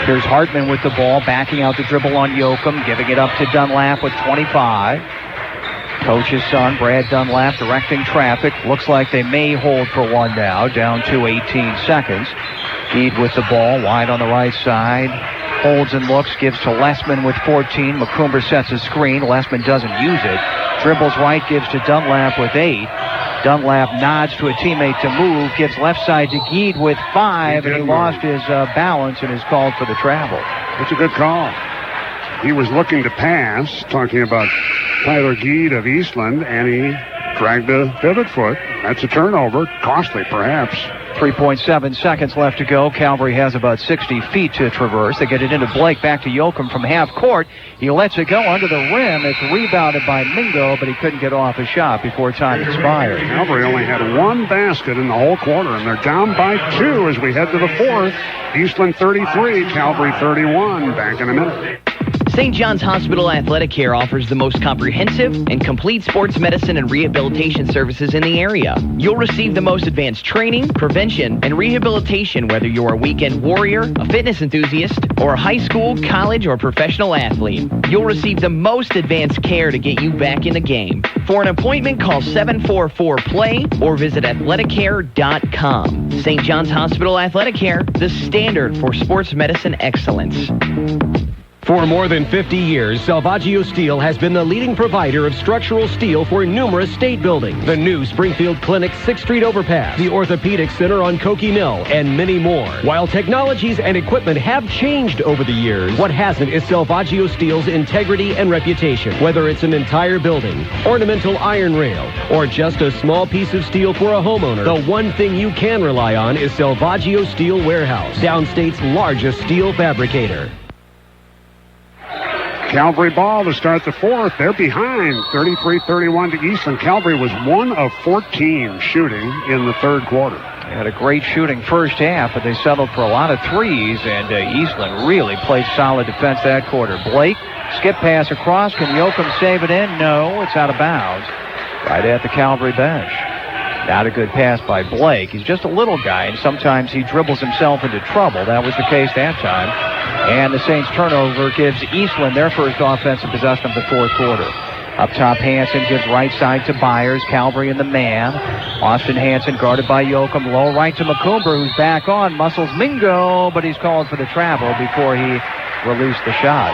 Here's Hartman with the ball, backing out the dribble on Yoakum, giving it up to Dunlap with 25. Coach's son, Brad Dunlap, directing traffic. Looks like they may hold for one now, down to 18 seconds. Geed with the ball, wide on the right side. Holds and looks, gives to Lessman with 14. McCoomber sets a screen. Lessman doesn't use it. Dribbles right, gives to Dunlap with 8. Dunlap nods to a teammate to move, gives left side to Geed with 5, and he lost his balance and is called for the travel. That's a good call. He was looking to pass, talking about Tyler Geed of Eastland, and he dragged a pivot foot. That's a turnover, costly perhaps. 3.7 seconds left to go. Calvary has about 60 feet to traverse. They get it into Blake, back to Yoakum from half court. He lets it go under the rim. It's rebounded by Mingo, but he couldn't get off a shot before time expired. Calvary only had 1 basket in the whole quarter, and they're down by 2 as we head to the 4th. Eastland 33, Calvary 31. Back in a minute. St. John's Hospital Athletic Care offers the most comprehensive and complete sports medicine and rehabilitation services in the area. You'll receive the most advanced training, prevention, and rehabilitation whether you're a weekend warrior, a fitness enthusiast, or a high school, college, or professional athlete. You'll receive the most advanced care to get you back in the game. For an appointment, call 744-PLAY or visit athleticare.com. St. John's Hospital Athletic Care, the standard for sports medicine excellence. For more than 50 years, Salvaggio Steel has been the leading provider of structural steel for numerous state buildings. The new Springfield Clinic 6th Street Overpass, the Orthopedic Center on Cokie Mill, and many more. While technologies and equipment have changed over the years, what hasn't is Salvaggio Steel's integrity and reputation. Whether it's an entire building, ornamental iron rail, or just a small piece of steel for a homeowner, the one thing you can rely on is Salvaggio Steel Warehouse, Downstate's largest steel fabricator. Calvary ball to start the fourth. They're behind 33-31 to Eastland. Calvary was 1 of 14 shooting in the third quarter. They had a great shooting first half, but they settled for a lot of threes, and Eastland really played solid defense that quarter. Blake, skip pass across. Can Yoakum save it in? No, it's out of bounds. Right at the Calvary bench. Not a good pass by Blake. He's just a little guy, and sometimes he dribbles himself into trouble. That was the case that time. And the Saints turnover gives Eastland their first offensive possession of the fourth quarter. Up top, Hansen gives right side to Byers. Calvary in the man. Austin Hansen guarded by Yoakum. Low right to McCoomber, who's back on. Muscles Mingo, but he's called for the travel before he released the shot.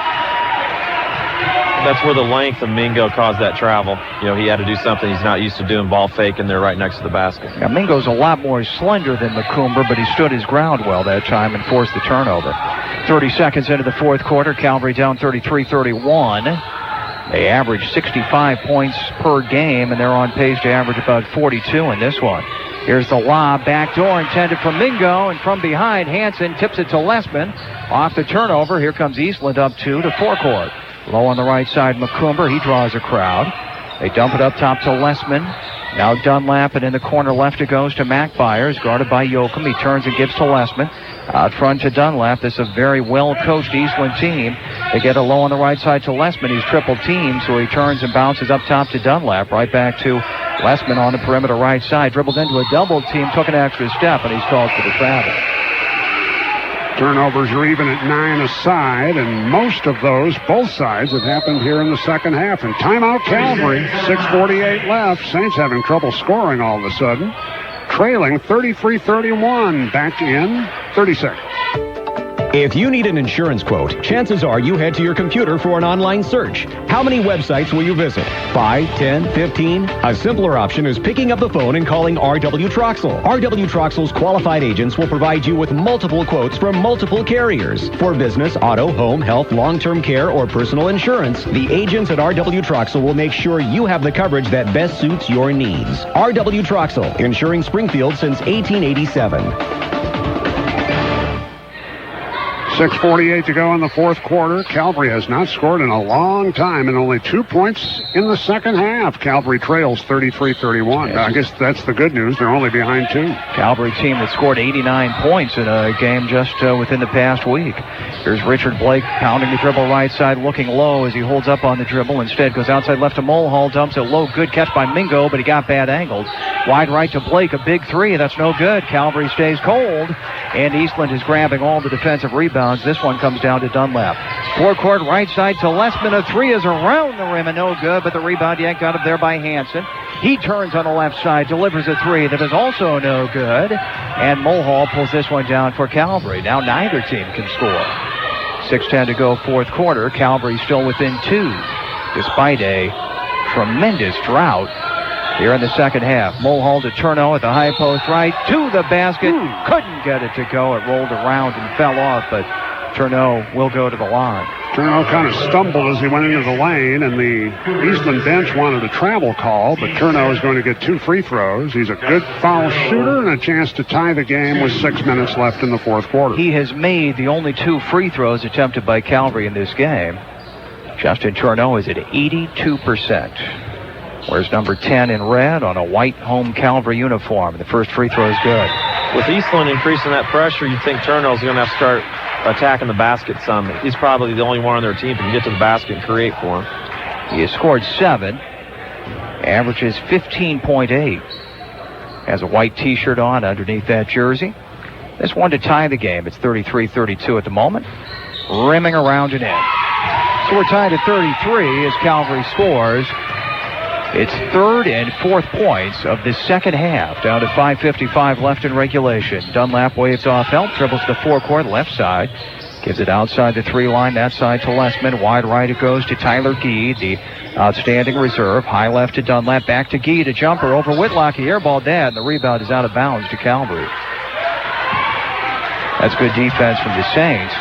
That's where the length of Mingo caused that travel. You know, he had to do something he's not used to doing, ball fake, and they're right next to the basket. Now, Mingo's a lot more slender than McCoomber, but he stood his ground well that time and forced the turnover. 30 seconds into the fourth quarter, Calvary down 33-31. They average 65 points per game, and they're on pace to average about 42 in this one. Here's the lob, backdoor intended for Mingo, and from behind, Hansen tips it to Lessman. Off the turnover, here comes Eastland up 2 to forecourt. Low on the right side, McCoomber. He draws a crowd. They dump it up top to Lessman. Now Dunlap, and in the corner left it goes to Mac Byers, guarded by Yoakum. He turns and gives to Lessman. Out front to Dunlap. This is a very well-coached Eastland team. They get it low on the right side to Lessman. He's triple teamed, so he turns and bounces up top to Dunlap. Right back to Lessman on the perimeter right side. Dribbled into a double team, took an extra step, and he's called for the travel. Turnovers are even at 9 aside, and most of those, both sides, have happened here in the second half. And timeout Calvary, 6:48 left. Saints having trouble scoring all of a sudden. Trailing 33-31, back in 30 seconds. If you need an insurance quote, chances are you head to your computer for an online search. How many websites will you visit? 5, 10, 15? A simpler option is picking up the phone and calling R.W. Troxel. R.W. Troxel's qualified agents will provide you with multiple quotes from multiple carriers. For business, auto, home, health, long-term care, or personal insurance, the agents at R.W. Troxel will make sure you have the coverage that best suits your needs. R.W. Troxel, insuring Springfield since 1887. 6:48 to go in the fourth quarter. Calvary has not scored in a long time, and only 2 points in the second half. Calvary trails 33-31. I guess that's the good news. They're only behind 2. Calvary team that scored 89 points in a game just within the past week. Here's Richard Blake pounding the dribble right side, looking low as he holds up on the dribble. Instead goes outside left to Mulhall, dumps it low. Good catch by Mingo, but he got bad angled. Wide right to Blake, a big three. That's no good. Calvary stays cold, and Eastland is grabbing all the defensive rebounds. This one comes down to Dunlap. Forecourt right side to Lessman. A three is around the rim and no good, but the rebound yanked out of there by Hansen. He turns on the left side, delivers a three that is also no good, and Mulhall pulls this one down for Calvary. Now neither team can score. 6:10 to go fourth quarter. Calvary still within 2, despite a tremendous drought here in the second half. Mulhall to Turno at the high post right, to the basket. Couldn't get it to go. It rolled around and fell off, but Turno will go to the line. Turno kind of stumbled as he went into the lane, and the Eastland bench wanted a travel call, but Turno is going to get 2 free throws. He's a good foul shooter and a chance to tie the game with 6 minutes left in the fourth quarter. He has made the only 2 free throws attempted by Calvary in this game. Justin Turno is at 82%. Wears number 10 in red on a white home Calvary uniform. The first free throw is good. With Eastland increasing that pressure, you'd think Turno's going to have to start attacking the basket some. He's probably the only one on their team who can get to the basket and create for him. He has scored 7, averages 15.8. Has a white T-shirt on underneath that jersey. This one to tie the game. It's 33-32 at the moment. Rimming around and in. So we're tied at 33 as Calvary scores. It's third and fourth points of the second half. Down to 5:55 left in regulation. Dunlap waves off help, dribbles to the forecourt, left side. Gives it outside the 3 line, that side to Lessman. Wide right it goes to Tyler Gee, the outstanding reserve. High left to Dunlap, back to Gee, to jumper over Whitlock. He airballed that, and the rebound is out of bounds to Calvary. That's good defense from the Saints.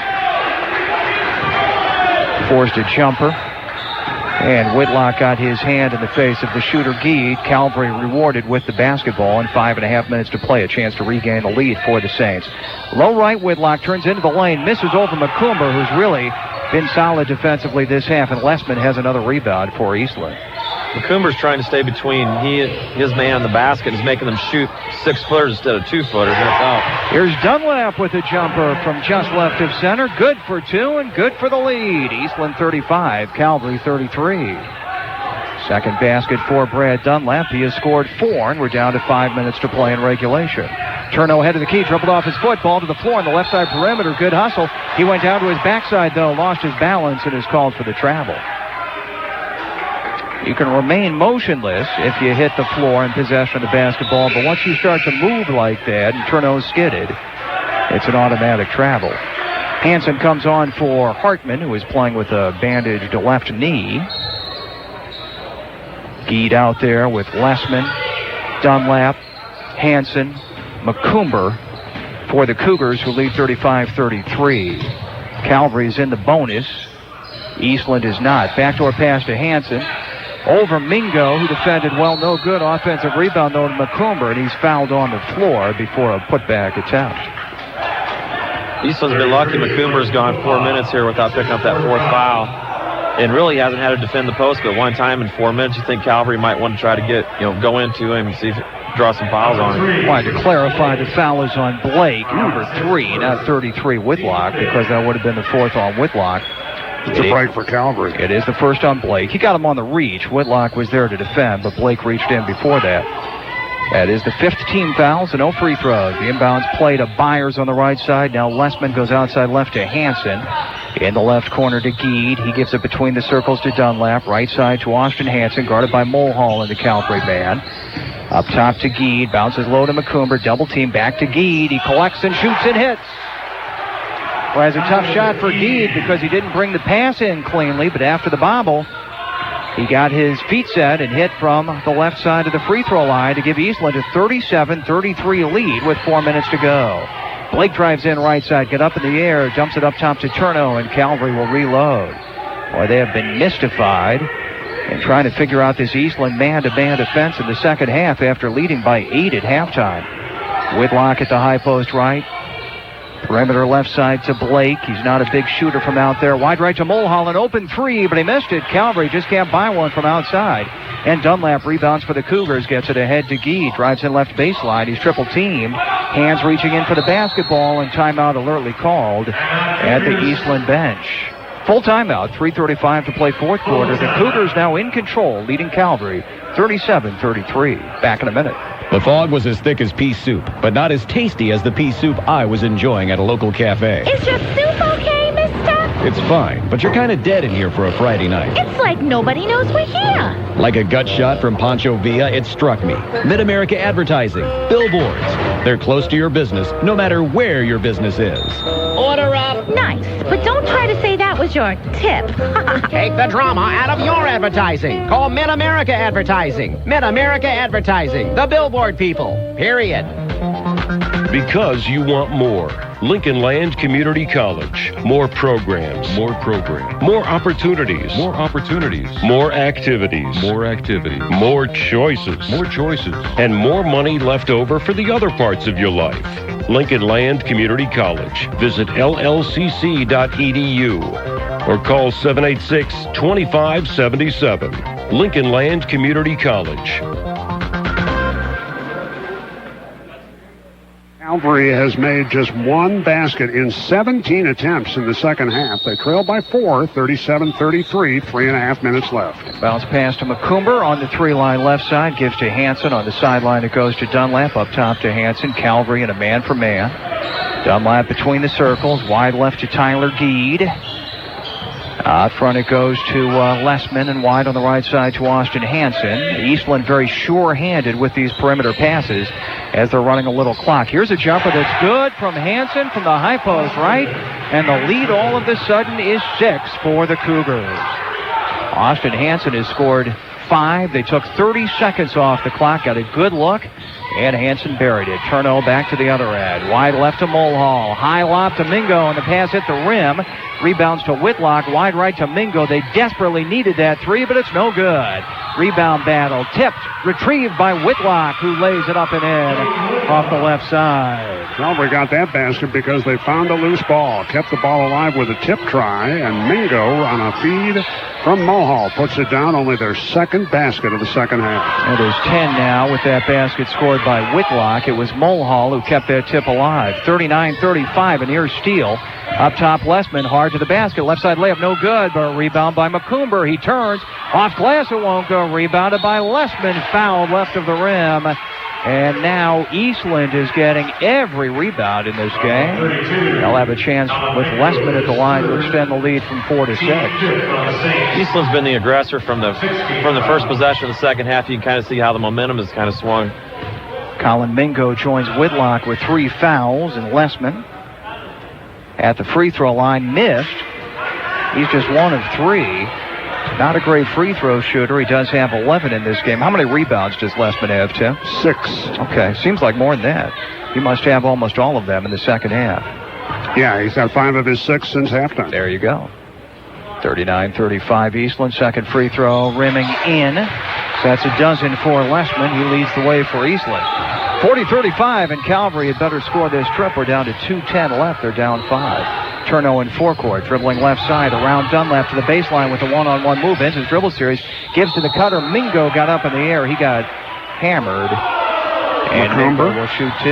Forced a jumper. And Whitlock got his hand in the face of the shooter Gee. Calvary rewarded with the basketball, and 5.5 minutes to play. A chance to regain the lead for the Saints. Low right, Whitlock turns into the lane, misses over McCoomber, who's really been solid defensively this half, and Lessman has another rebound for Eastland. McCoomber's trying to stay between his man and the basket. He's making them shoot 6-footers instead of 2-footers. That's out. Here's Dunlap with a jumper from just left of center. Good for 2 and good for the lead. Eastland 35, Calvary 33. Second basket for Brad Dunlap. He has scored 4, and we're down to 5 minutes to play in regulation. Turno head of the key, dribbled off his foot, ball to the floor on the left side perimeter. Good hustle. He went down to his backside, though, lost his balance, and is called for the travel. You can remain motionless if you hit the floor in possession of the basketball, but once you start to move like that and Turno's skidded, it's an automatic travel. Hansen comes on for Hartman, who is playing with a bandaged left knee. Geed out there with Lessman, Dunlap, Hansen, McCoomber for the Cougars, who lead 35-33. Calvary's in the bonus. Eastland is not. Backdoor pass to Hansen. Over Mingo, who defended well, no good. Offensive rebound, though, to McCoomber, and he's fouled on the floor before a putback attempt. Eastland's been lucky. McCoomber's gone 4 minutes here without picking up that 4th foul. And really hasn't had to defend the post, but one time in 4 minutes, you think Calvary might want to try to go into him and see if draw some fouls on him. Wanted to clarify the foul is on Blake, number 3, not 33 Whitlock, because that would have been the 4th on Whitlock. It's a break for Calvary. It is the first on Blake. He got him on the reach. Whitlock was there to defend, but Blake reached in before that. That is the 5th team foul, so no free throws. The inbounds play to Byers on the right side. Now Lessman goes outside left to Hansen. In the left corner to Geed. He gives it between the circles to Dunlap. Right side to Austin Hansen, guarded by Mulhall in the Calvary man. Up top to Geed. Bounces low to McCoomber. Double team back to Geed. He collects and shoots and hits. Well, it's a tough shot for Geed because he didn't bring the pass in cleanly, but after the bobble, he got his feet set and hit from the left side of the free throw line to give Eastland a 37-33 lead with 4 minutes to go. Blake drives in right side, get up in the air, dumps it up top to Turno, and Calvary will reload. Boy, they have been mystified in trying to figure out this Eastland man-to-man defense in the second half after leading by 8 at halftime. Whitlock at the high post right. Perimeter left side to Blake. He's not a big shooter from out there. Wide right to Mulholland. Open 3, but he missed it. Calvary just can't buy one from outside. And Dunlap rebounds for the Cougars. Gets it ahead to Gee. Drives in left baseline. He's triple teamed. Hands reaching in for the basketball, and timeout alertly called at the Eastland bench. Full timeout. 3:35 to play fourth quarter. The Cougars now in control, leading Calvary 37-33. Back in a minute. The fog was as thick as pea soup, but not as tasty as the pea soup I was enjoying at a local cafe. Is your soup okay, mister? It's fine, but you're kind of dead in here for a Friday night. It's like nobody knows we're here. Like a gut shot from Pancho Villa, it struck me. Mid-America Advertising. Billboards. They're close to your business, no matter where your business is. Order up. Nice, but don't try to say that was your tip. Take the drama out of your advertising. Call Mid-America Advertising. Mid-America Advertising. The billboard people. Period. Because you want more. Lincoln Land Community College. More programs. More programs. More opportunities. More opportunities. More activities. More activities. More choices. More choices. And more money left over for the other parts of your life. Lincoln Land Community College. Visit llcc.edu or call 786-2577. Lincoln Land Community College. Calvary has made just one basket in 17 attempts in the second half. They trail by 4, 37-33, 3.5 minutes left. Bounce pass to McCoomber on the three-line left side. Gives to Hansen on the sideline. It goes to Dunlap. Up top to Hansen. Calvary and a man-for-man. Dunlap between the circles. Wide left to Tyler Geed. Out front it goes to Lessman, and wide on the right side to Austin Hansen. Eastland very sure-handed with these perimeter passes as they're running a little clock. Here's a jumper that's good from Hansen from the high post right, and the lead all of a sudden is 6 for the Cougars. Austin Hansen has scored 5. They took 30 seconds off the clock, got a good look, and Hansen buried it. Turno back to the other end. Wide left to Mulhall. High lob to Mingo, and the pass hit the rim. Rebounds to Whitlock. Wide right to Mingo. They desperately needed that 3, but it's no good. Rebound battle. Tipped. Retrieved by Whitlock, who lays it up and in off the left side. Calvary got that basket because they found a loose ball. Kept the ball alive with a tip try, and Mingo on a feed from Mulhall puts it down. Only their second basket of the second half. It is 10 now with that basket scored by Whitlock. It was Mulhall who kept that tip alive. 39-35, a near steal. Up top, Lessman hard to the basket. Left side layup, no good, but a rebound by McCoomber. He turns. Off glass, it won't go. Rebounded by Lessman. Fouled left of the rim. And now Eastland is getting every rebound in this game. They'll have a chance with Lessman at the line to extend the lead from 4 to 6. Eastland's been the aggressor from the first possession of the second half. You can kind of see how the momentum has kind of swung. Colin Mingo joins Whitlock with 3 fouls, and Lessman at the free throw line missed. He's just 1 of 3. Not a great free throw shooter. He does have 11 in this game. How many rebounds does Lessman have, Tim? 6. Okay, seems like more than that. He must have almost all of them in the second half. Yeah, he's got 5 of his 6 since halftime. There you go. 39-35 Eastland. Second free throw rimming in. So that's a dozen for Lessman. He leads the way for Eastland. 40-35, and Calvary had better score this trip. We're down to 2:10 left. They're down 5. Turno in forecourt, dribbling left side around Dunlap to the baseline with a one-on-one move. Ends his dribble series, gives to the cutter. Mingo got up in the air. He got hammered, and Mingo will shoot 2.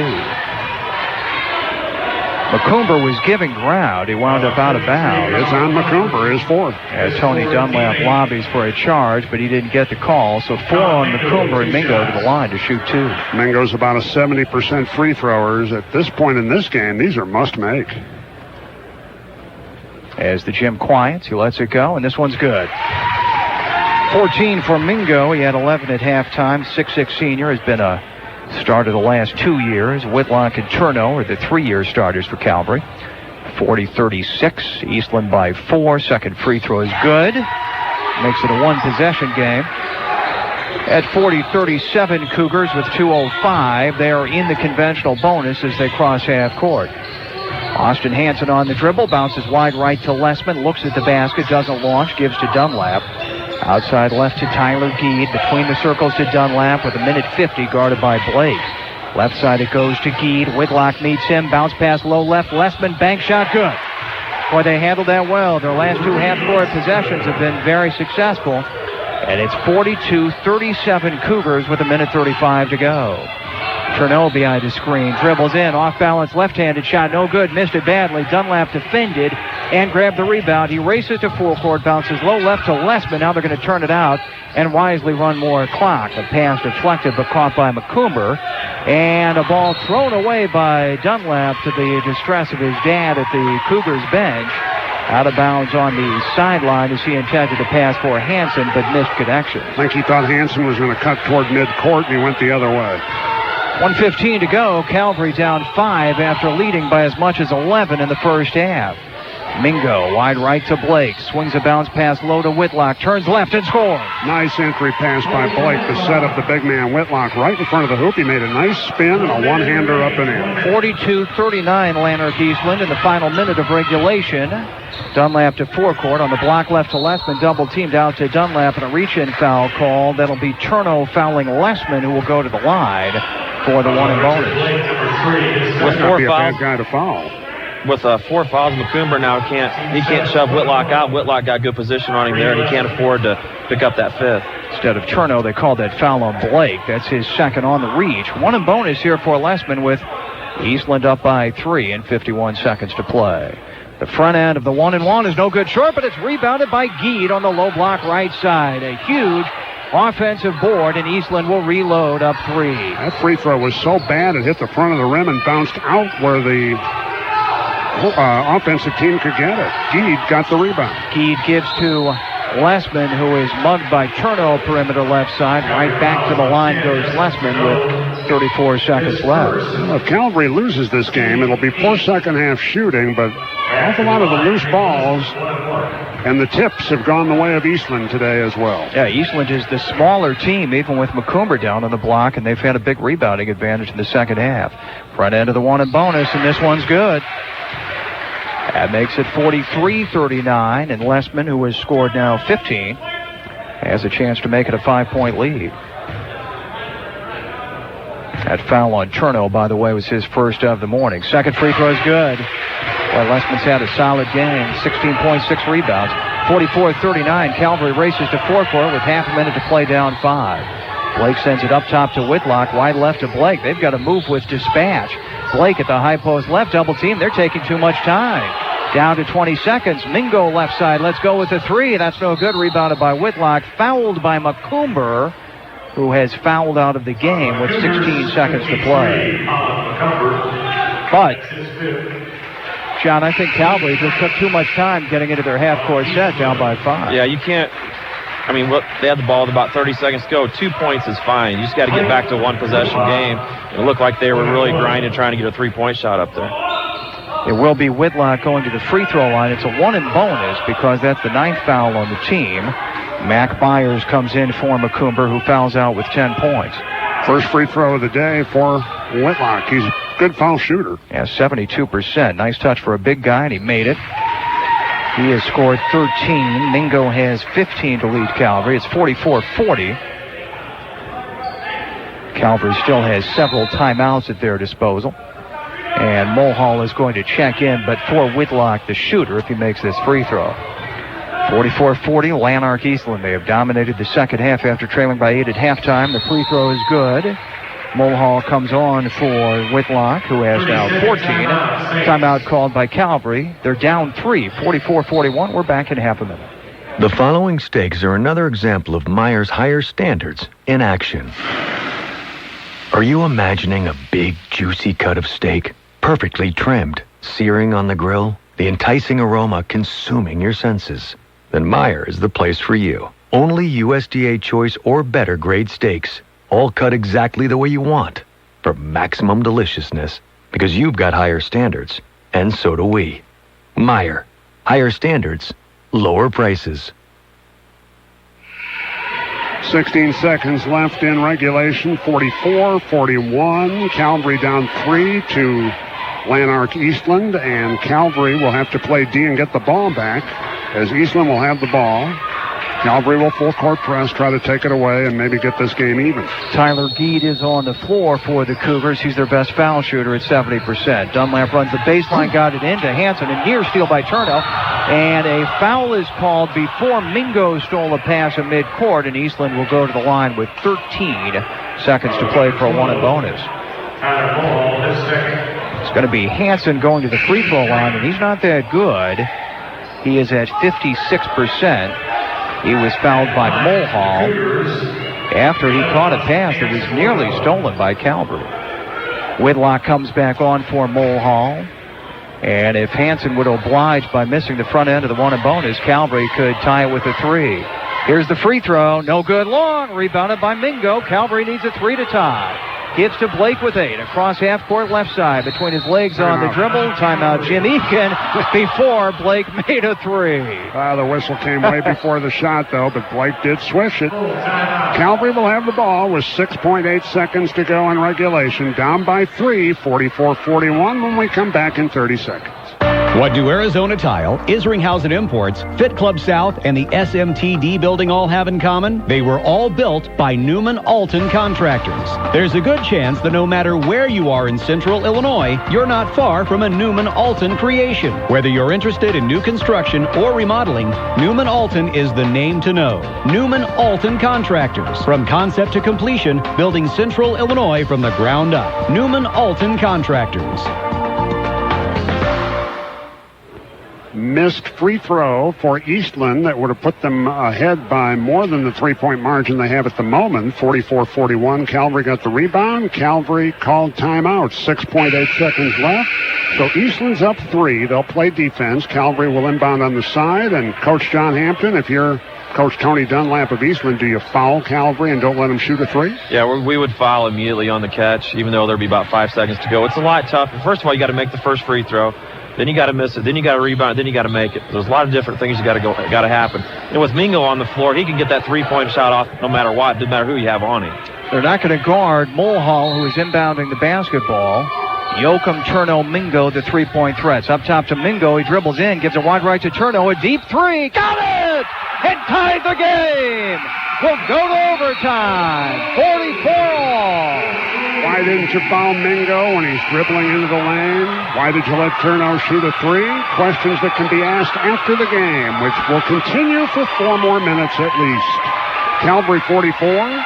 McCoomber was giving ground. He wound up out of bounds. It's on McCoomber, his 4th. As Tony Dunlap lobbies for a charge, but he didn't get the call. So 4 on McCoomber, and Mingo to the line to shoot 2. Mingo's about a 70% free throwers. At this point in this game, these are must make. As the gym quiets, he lets it go, and this one's good. 14 for Mingo. He had 11 at halftime. 6'6" senior, has been a starter the last 2 years. Whitlock and Turno are the 3-year starters for Calvary. 40-36. Eastland by 4. Second free throw is good. Makes it a one-possession game. At 40-37, Cougars with 2:05. They are in the conventional bonus as they cross half court. Austin Hansen on the dribble, bounces wide right to Lessman, looks at the basket, doesn't launch, gives to Dunlap. Outside left to Tyler Geed, between the circles to Dunlap with 1:50 guarded by Blake. Left side it goes to Geed. Whitlock meets him, bounce pass low left, Lessman, bank shot, good. Boy, they handled that well. Their last 2 half-court possessions have been very successful. And it's 42-37 Cougars with 1:35 to go. Turno behind the screen, dribbles in, off-balance, left-handed shot, no good, missed it badly. Dunlap defended and grabbed the rebound. He races to full court, bounces low left to Lessman. Now they're going to turn it out and wisely run more clock. A pass deflected but caught by McCoomber. And a ball thrown away by Dunlap to the distress of his dad at the Cougars bench. Out of bounds on the sideline as he intended to pass for Hansen but missed connection. I think he thought Hansen was going to cut toward midcourt and he went the other way. 1:15 to go. Calvary down 5 after leading by as much as 11 in the first half. Mingo, wide right to Blake. Swings a bounce pass low to Whitlock. Turns left and scores. Nice entry pass by Blake to set up the big man Whitlock right in front of the hoop. He made a nice spin and a one-hander up and in. 42-39 Lanark Eastland in the final minute of regulation. Dunlap to forecourt on the block left to Lessman. Double teamed out to Dunlap and a reach-in foul call. That'll be Turno fouling Lessman, who will go to the line for the one and bonus. With 4 fouls, bad guy to foul. With 4 fouls, McCoomber now he can't shove Whitlock out. Whitlock got good position on him there, and he can't afford to pick up that 5th. Instead of Turno, they called that foul on Blake. That's his second on the reach. One and bonus here for Lessman with Eastland up by 3 and 51 seconds to play. The front end of the 1-and-1 is no good short, but it's rebounded by Geed on the low block right side. A huge offensive board, and Eastland will reload up 3. That free throw was so bad it hit the front of the rim and bounced out where the offensive team could get it. Geed got the rebound. Geed gives to Lessman, who is mugged by Turno, perimeter left side. Right back to the line goes Lessman with 34 seconds left. If Calvary loses this game, it'll be poor second half shooting, but an awful lot of the loose balls and the tips have gone the way of Eastland today as well. Yeah, Eastland is the smaller team, even with McCoomber down on the block, and they've had a big rebounding advantage in the second half. Front end of the 1 and bonus, and this one's good. That makes it 43-39, and Lessman, who has scored now 15, has a chance to make it a 5-point lead. That foul on Cherno, by the way, was his first of the morning. Second free throw is good. Boy, Lessman's had a solid game. 16.6 rebounds. 44-39. Calvary races to forecourt with half a minute to play, down 5. Blake sends it up top to Whitlock. Wide left to Blake. They've got to move with dispatch. Blake at the high post left. Double team. They're taking too much time. Down to 20 seconds. Mingo left side. Let's go with the 3. That's no good. Rebounded by Whitlock. Fouled by McCoomber, who has fouled out of the game with 16 seconds to play. But, John, I think Calvary just took too much time getting into their half-court set, down by 5. Yeah, you can't. I mean, look, they had the ball with about 30 seconds to go. 2 points is fine. You just got to get back to one possession game. It looked like they were really grinding, trying to get a 3-point shot up there. It will be Whitlock going to the free throw line. It's a 1 and bonus because that's the 9th foul on the team. Mac Byers comes in for McCoomber, who fouls out with 10 points. First free throw of the day for Whitlock. He's a good foul shooter. Yeah, 72%. Nice touch for a big guy, and he made it. He has scored 13. Mingo has 15 to lead Calvary. It's 44-40. Calvary still has several timeouts at their disposal. And Mulhall is going to check in, but for Whitlock, the shooter, if he makes this free throw. 44-40, Lanark Eastland. They have dominated the second half after trailing by 8 at halftime. The free throw is good. Mulhall comes on for Whitlock, who has now 14. Timeout called by Calvary. They're down 3, 44-41. We're back in half a minute. The following steaks are another example of Meyer's higher standards in action. Are you imagining a big, juicy cut of steak, perfectly trimmed, searing on the grill, the enticing aroma consuming your senses? Then Meyer is the place for you. Only USDA choice or better grade steaks, all cut exactly the way you want, for maximum deliciousness, because you've got higher standards, and so do we. Meyer, higher standards, lower prices. 16 seconds left in regulation. 44-41. Calvary down 3 to Lanark Eastland, and Calvary will have to play D and get the ball back, as Eastland will have the ball. Calvary will full court press, try to take it away, and maybe get this game even. Tyler Geed is on the floor for the Cougars. He's their best foul shooter at 70%. Dunlap runs the baseline, got it into Hansen, and near steal by Turno. And a foul is called before Mingo stole a pass at midcourt, and Eastland will go to the line with 13 seconds to play for a 1 and bonus. It's going to be Hansen going to the free throw line, and he's not that good. He is at 56%. He was fouled by Mulhall after he caught a pass that was nearly stolen by Calvary. Whitlock comes back on for Mulhall. And if Hansen would oblige by missing the front end of the 1 and bonus, Calvary could tie it with a 3. Here's the free throw. No good long. Rebounded by Mingo. Calvary needs a 3 to tie. Gives to Blake with 8. Across half court left side. Between his legs on the dribble. Timeout Jim Eakin before Blake made a 3. The whistle came way before the shot, though, but Blake did swish it. Calvary will have the ball with 6.8 seconds to go in regulation. Down by 3, 44-41 when we come back in 30 seconds. What do Arizona Tile, Isringhausen Imports, Fit Club South, and the SMTD building all have in common? They were all built by Newman Alton Contractors. There's a good chance that no matter where you are in Central Illinois, you're not far from a Newman Alton creation. Whether you're interested in new construction or remodeling, Newman Alton is the name to know. Newman Alton Contractors. From concept to completion, building Central Illinois from the ground up. Newman Alton Contractors. Missed free throw for Eastland that would have put them ahead by more than the 3-point margin they have at the moment. 44-41. Calvary got the rebound. Calvary called timeout. 6.8 seconds left. So Eastland's up 3. They'll play defense. Calvary will inbound on the side. And Coach John Hampton, if you're Coach Tony Dunlap of Eastland, do you foul Calvary and don't let them shoot a 3? Yeah, we would foul immediately on the catch, even though there'd be about 5 seconds to go. It's a lot tougher. First of all, you got to make the first free throw. Then you got to miss it. Then you got to rebound. Then you got to make it. There's a lot of different things got to happen. And with Mingo on the floor, he can get that 3-point shot off no matter what. Doesn't matter who you have on him. They're not going to guard Mulhall, who is inbounding the basketball. Yoakum, Turno, Mingo, the 3-point threats. Up top to Mingo. He dribbles in, gives a wide right to Turno. A deep 3. Got it! And tied the game. We'll go to overtime. 44 all. Why didn't you foul Mingo when he's dribbling into the lane? Why did you let Turno shoot a 3? Questions that can be asked after the game, which will continue for 4 more minutes at least. Calvary 44,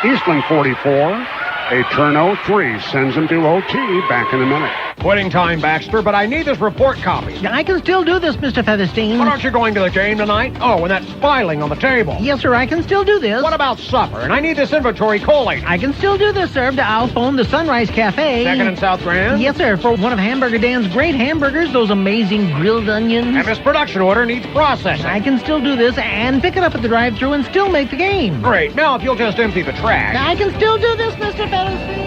Eastland 44. A Turno 3 sends him to OT. Back in a minute. Quitting time, Baxter, but I need his report copy. I can still do this, Mr. Featherstein. Why aren't you going to the game tonight? Oh, and that's filing on the table. Yes, sir, I can still do this. What about supper? And I need this inventory collated. I can still do this, sir. I'll phone the Sunrise Cafe. 2nd and South Grand? Yes, sir, for one of Hamburger Dan's great hamburgers, those amazing grilled onions. And this production order needs processing. I can still do this and pick it up at the drive-thru and still make the game. Great. Now, if you'll just empty the trash. I can still do this, Mr. Featherstein.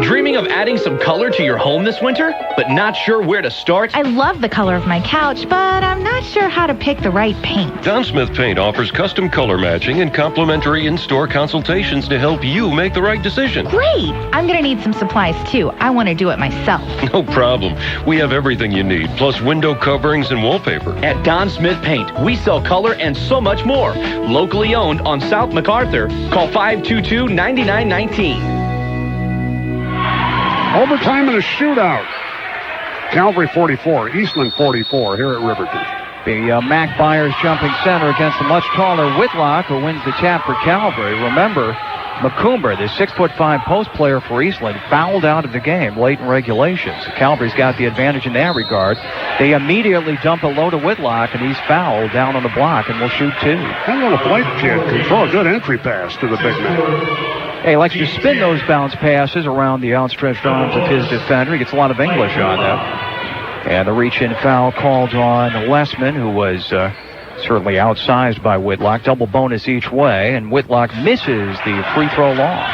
Dreaming of adding some color to your home this winter, but not sure where to start? I love the color of my couch, but I'm not sure how to pick the right paint. Don Smith Paint offers custom color matching and complimentary in-store consultations to help you make the right decision. Great! I'm going to need some supplies, too. I want to do it myself. No problem. We have everything you need, plus window coverings and wallpaper. At Don Smith Paint, we sell color and so much more. Locally owned on South MacArthur. Call 522-9919. Overtime and a shootout. Calvary 44, Eastland 44 here at Riverton. The Mac Byers jumping center against the much taller Whitlock, who wins the tap for Calvary. Remember, McCoomber, the 6'5" post player for Eastland, fouled out of the game late in regulation. So Calvary's got the advantage in that regard. They immediately dump it low to Whitlock, and he's fouled down on the block and will shoot 2. That little Blake kid can throw a good entry pass to the big man. He likes to spin those bounce passes around the outstretched arms of his defender. He gets a lot of English on them. And the reach-in foul called on Lessman, who was certainly outsized by Whitlock. Double bonus each way, and Whitlock misses the free throw long.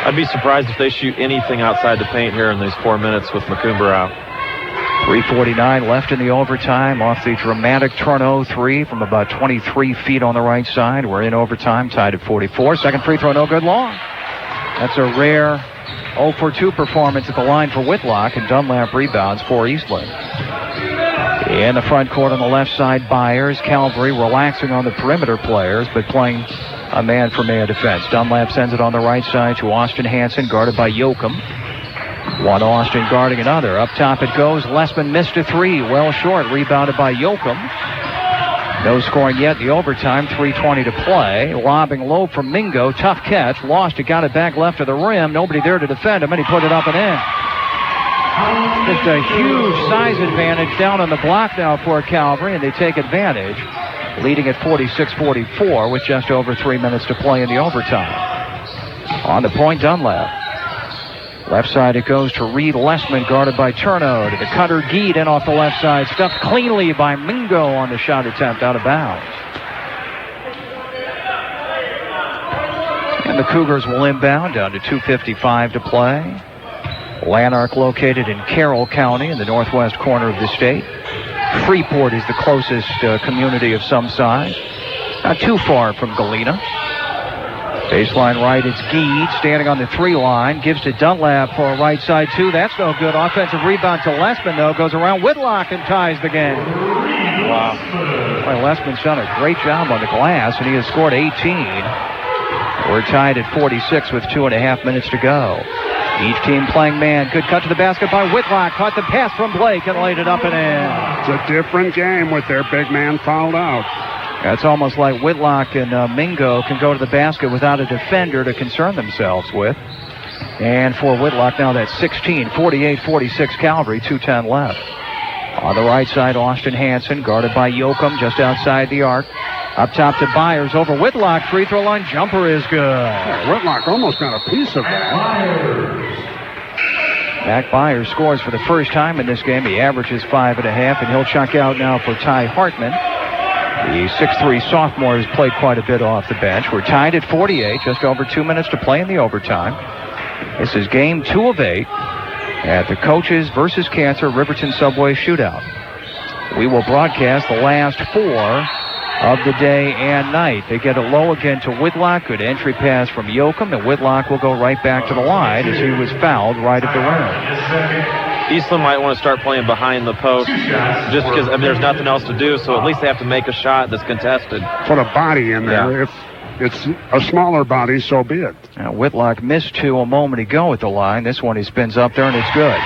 I'd be surprised if they shoot anything outside the paint here in these 4 minutes with McCoomber out. 3:49 left in the overtime off the dramatic Turno 3 from about 23 feet on the right side. We're in overtime, tied at 44. Second free throw, no good, long. That's a rare 0-for-2 performance at the line for Whitlock, and Dunlap rebounds for Eastland. In the front court on the left side, Byers, Calvary relaxing on the perimeter players, but playing a man-for-man defense. Dunlap sends it on the right side to Austin Hansen, guarded by Yoakum. One Austin guarding another. Up top it goes. Lessman missed a 3. Well short. Rebounded by Yoakum. No scoring yet in the overtime. 3:20 to play. Lobbing low from Mingo. Tough catch. Lost it. Got it back left of the rim. Nobody there to defend him, and he put it up and in. Just a huge size advantage down on the block now for Calvary, and they take advantage, leading at 46-44 with just over 3 minutes to play in the overtime. On the point, Dunlap. Left side it goes to Reed Lessman, guarded by Turno. To the cutter, Geed in off the left side. Stuffed cleanly by Mingo on the shot attempt out of bounds. And the Cougars will inbound down to 2:55 to play. Lanark located in Carroll County in the northwest corner of the state. Freeport is the closest community of some size. Not too far from Galena. Baseline right, it's Geed standing on the 3 line. Gives to Dunlap for a right side 2. That's no good. Offensive rebound to Lessman, though. Goes around Whitlock and ties the game. Wow. Well, Lessman's done a great job on the glass, and he has scored 18. We're tied at 46 with 2.5 minutes to go. Each team playing man. Good cut to the basket by Whitlock. Caught the pass from Blake and laid it up and in. It's a different game with their big man fouled out. It's almost like Whitlock and Mingo can go to the basket without a defender to concern themselves with. And for Whitlock now, that's 16, 48-46 Calvary, 2:10 left. On the right side, Austin Hansen, guarded by Yoakum, just outside the arc. Up top to Byers, over Whitlock, free throw line jumper is good. Yeah, Whitlock almost got a piece of that. Mac Byers scores for the first time in this game. He averages 5.5, and he'll check out now for Ty Hartman. The 6'3 sophomore has played quite a bit off the bench. We're tied at 48, just over 2 minutes to play in the overtime. This is game 2 of 8 at the Coaches versus Cancer Riverton Subway Shootout. We will broadcast the last 4 of the day and night. They get it low again to Whitlock. Good entry pass from Yoakum, and Whitlock will go right back to the line as he was fouled right at the rim. Eastland might want to start playing behind the post just because there's nothing else to do, so at least they have to make a shot that's contested. Put a body in there. Yeah. If it's a smaller body, so be it. Now, Whitlock missed 2 a moment ago at the line. This one he spins up there, and it's good.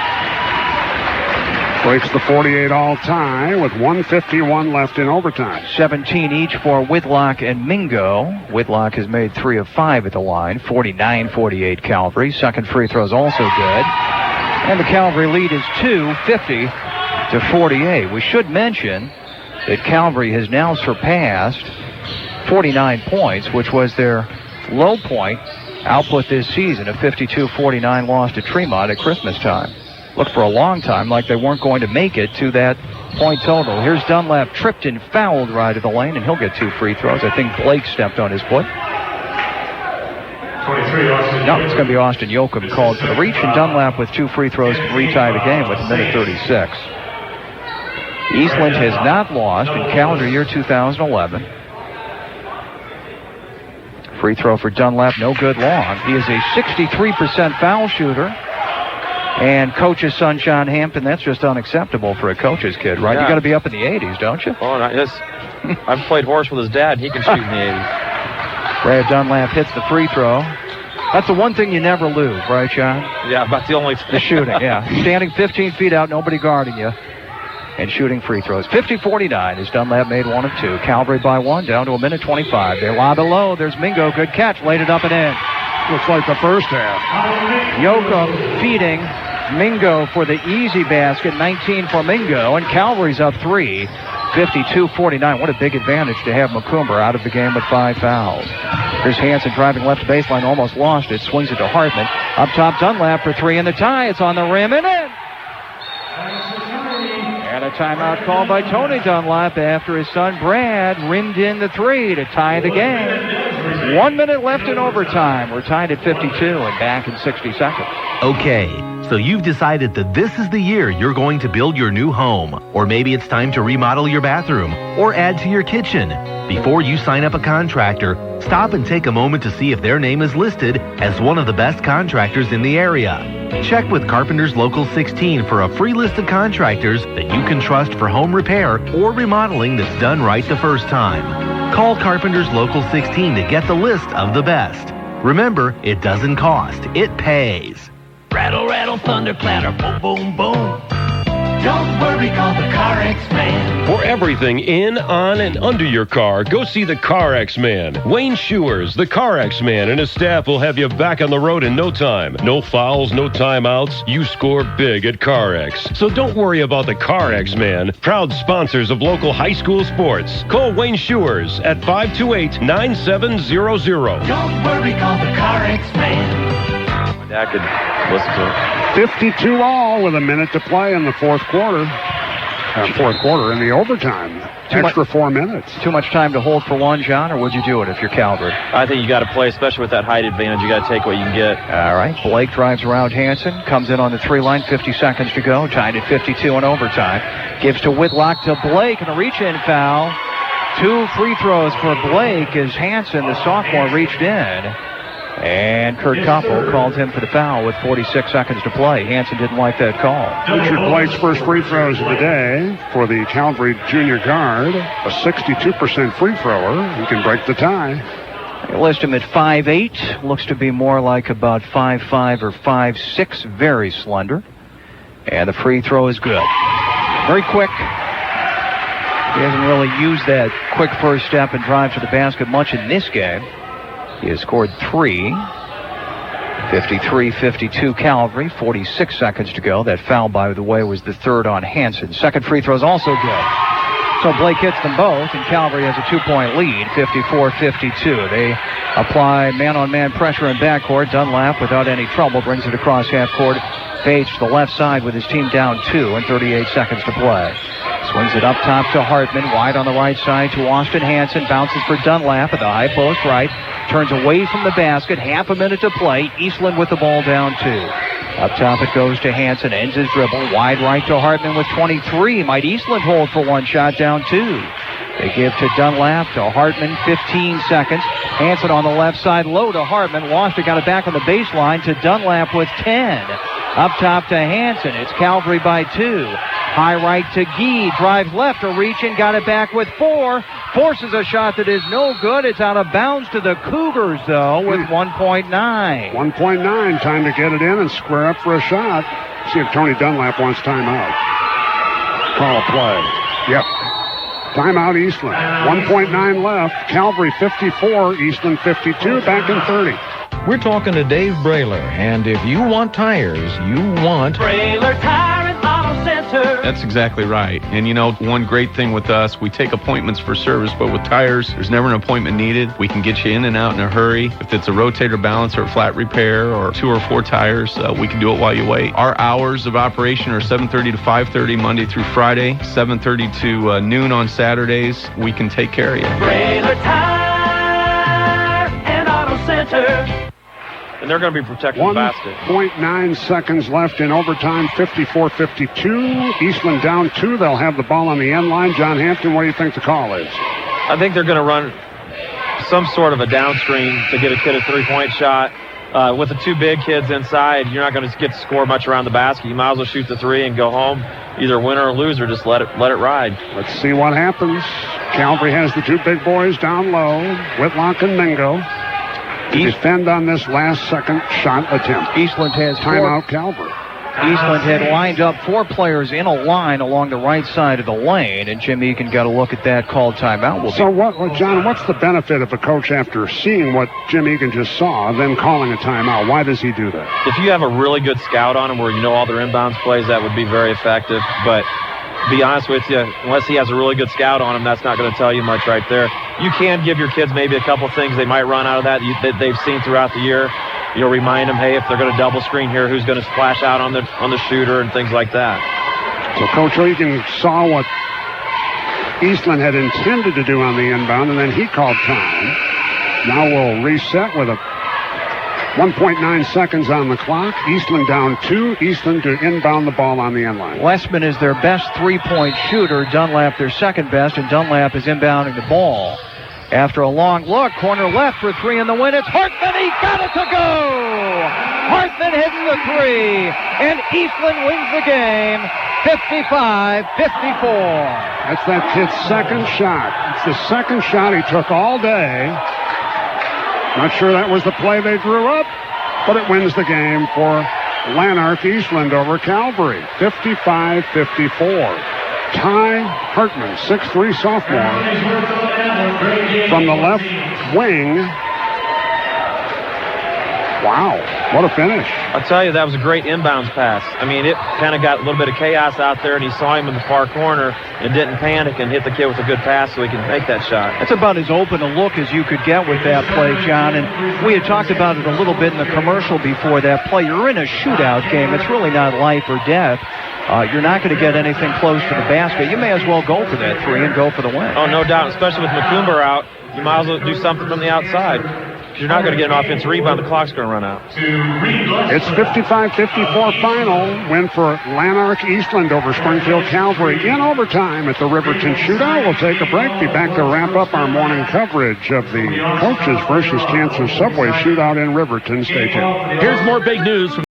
Breaks the 48-all tie with 1:51 left in overtime. 17 each for Whitlock and Mingo. Whitlock has made 3 of 5 at the line. 49-48 Calvary. Second free throw is also good. And the Calvary lead is 2, 50-48. We should mention that Calvary has now surpassed 49 points, which was their low point output this season, a 52-49 loss to Tremont at Christmas time. Looked for a long time like they weren't going to make it to that point total. Here's Dunlap, tripped and fouled right of the lane, and he'll get 2 free throws. I think Blake stepped on his foot. 23, Austin. No, it's going to be Austin Yoakum called for the reach, and Dunlap with 2 free throws can retie the game with 1:36. Eastland has not lost in calendar year 2011. Free throw for Dunlap, no good long. He is a 63% foul shooter. And Coach's son, Sean Hampton, that's just unacceptable for a coach's kid, right? Yeah. You got to be up in the 80s, don't you? Oh, I've played horse with his dad. He can shoot in the 80s. Brad Dunlap hits the free throw. That's the one thing you never lose, right, Sean? Yeah, about the only thing. The shooting, yeah. Standing 15 feet out, nobody guarding you, and shooting free throws. 50-49 as Dunlap made 1 of 2. Calvary by 1, down to 1:25. They lob it low. There's Mingo. Good catch. Laid it up and in. Looks like the first half. Yoakum feeding Mingo for the easy basket. 19 for Mingo, and Calvary's up 3. 52-49. What a big advantage to have McCoomber out of the game with 5 fouls. Here's Hansen driving left baseline, almost lost it. Swings it to Hartman. Up top, Dunlap for 3 in the tie. It's on the rim and in. And a timeout called by Tony Dunlap after his son Brad rimmed in the 3 to tie the game. 1 minute left in overtime. We're tied at 52 and back in 60 seconds. Okay, so you've decided that this is the year you're going to build your new home. Or maybe it's time to remodel your bathroom or add to your kitchen. Before you sign up a contractor, stop and take a moment to see if their name is listed as one of the best contractors in the area. Check with Carpenters Local 16 for a free list of contractors that you can trust for home repair or remodeling that's done right the first time. Call Carpenters Local 16 to get the list of the best. Remember, it doesn't cost, it pays. Rattle, rattle, thunder, clatter, boom, boom, boom. Don't worry, call the CarX Man. For everything in, on, and under your car, go see the CarX Man. Wayne Schewers, the CarX Man, and his staff will have you back on the road in no time. No fouls, no timeouts. You score big at CarX. So don't worry about the CarX Man. Proud sponsors of local high school sports. Call Wayne Schewers at 528-9700. Don't worry, call the CarX Man. Dad could listen to it. 52 all with a minute to play in the fourth quarter. In the overtime. Extra 4 minutes. Too much time to hold for one, John, or would you do it if you're Calvary? I think you got to play, especially with that height advantage. You got to take what you can get. All right. Blake drives around Hansen, comes in on the 3 line, 50 seconds to go. Tied at 52 in overtime. Gives to Whitlock to Blake, and a reach-in foul. 2 free throws for Blake as Hansen, the sophomore, reached in. And Kurt Koppel called him for the foul with 46 seconds to play. Hansen didn't like that call. Richard Blake's first free throws of the day for the Calvary junior guard. A 62% free thrower. He can break the tie. They list him at 5'8". Looks to be more like about 5'5" or 5'6". Very slender. And the free throw is good. Very quick. He hasn't really used that quick first step and drive to the basket much in this game. He has scored 3. 53-52 Calvary. 46 seconds to go. That foul, by the way, was the third on Hansen. Second free throw is also good. So Blake hits them both, and Calvary has a 2-point lead, 54-52. They apply man-on-man pressure in backcourt. Dunlap, without any trouble, brings it across half court. Fades to the left side with his team down 2 and 38 seconds to play. Swings it up top to Hartman, wide on the right side to Austin Hansen. Bounces for Dunlap at the high post right. Turns away from the basket. Half a minute to play. Eastland with the ball down 2. Up top it goes to Hansen. Ends his dribble. Wide right to Hartman with 23. Might Eastland hold for one shot down 2. They give to Dunlap, to Hartman, 15 seconds. Hansen on the left side, low to Hartman. Lost it, got it back on the baseline to Dunlap with 10. Up top to Hansen. It's Calvary by 2. High right to Gee. Drives left to reach and got it back with 4. Forces a shot that is no good. It's out of bounds to the Cougars, though, with 1.9. 1.9. Time to get it in and square up for a shot. See if Tony Dunlap wants timeout. Call a play. Yep. Timeout Eastland. 1.9 left. Calvary 54. Eastland 52. Back in 30. We're talking to Dave Brailer, and if you want tires, you want Brailer Tire and Auto Center. That's exactly right. And you know, one great thing with us, we take appointments for service, but with tires, there's never an appointment needed. We can get you in and out in a hurry. If it's a rotator balance or a flat repair or 2 or 4 tires, we can do it while you wait. Our hours of operation are 7:30 to 5:30 Monday through Friday, 7:30 to noon on Saturdays. We can take care of you. Brailer Tire and Auto Center. And they're going to be protecting the basket. 1.9 seconds left in overtime, 54-52. Eastland down 2. They'll have the ball on the end line. John Hampton, what do you think the call is? I think they're going to run some sort of a down screen to get a kid a three-point shot. With the 2 big kids inside, you're not going to get to score much around the basket. You might as well shoot the 3 and go home. Either winner or loser, just let it ride. Let's see what happens. Calvary has the 2 big boys down low, Whitlock and Mingo. Defend on this last second shot attempt. Eastland has timeout Calvary. Eastland had lined up 4 players in a line along the right side of the lane, and Jim Egan got a look at that, called timeout. John, what's the benefit of a coach after seeing what Jim Egan just saw, then calling a timeout? Why does he do that? If you have a really good scout on him where you know all their inbounds plays, that would be very effective. But to be honest with you, unless he has a really good scout on him, that's not going to tell you much right there. You can give your kids maybe a couple things they might run out of that they've seen throughout the year. You'll remind them, hey, if they're going to double screen here, who's going to splash out on the shooter and things like that. So Coach Egan saw what Eastland had intended to do on the inbound, and then he called time. Now we'll reset with a 1.9 seconds on the clock. Eastland down 2. Eastland to inbound the ball on the end line. Lessman is their best 3-point shooter. Dunlap their second best, and Dunlap is inbounding the ball. After a long look, corner left for 3 in the win. It's Hartman. He got it to go. Hartman hits the 3, and Eastland wins the game, 55-54. That's that kid's second shot. It's the second shot he took all day. Not sure that was the play they drew up, but it wins the game for Lanark Eastland over Calvary, 55-54. Ty Hartman, 6'3" sophomore, from the left wing. Wow, what a finish. I'll tell you, that was a great inbounds pass. I mean, it kind of got a little bit of chaos out there, and he saw him in the far corner and didn't panic and hit the kid with a good pass so he can make that shot. That's about as open a look as you could get with that play, John, and we had talked about it a little bit in the commercial before that play. You're in a shootout game. It's really not life or death. You're not going to get anything close to the basket. You may as well go for that 3 and go for the win. Oh, no doubt, especially with McCoomber out. You might as well do something from the outside. You're not going to get an offensive rebound. The clock's going to run out. It's 55-54 final. Win for Lanark Eastland over Springfield Calvary in overtime at the Riverton Shootout. We'll take a break. Be back to wrap up our morning coverage of the Coaches versus Kansas Subway Shootout in Riverton. Stay tuned. Here's more big news from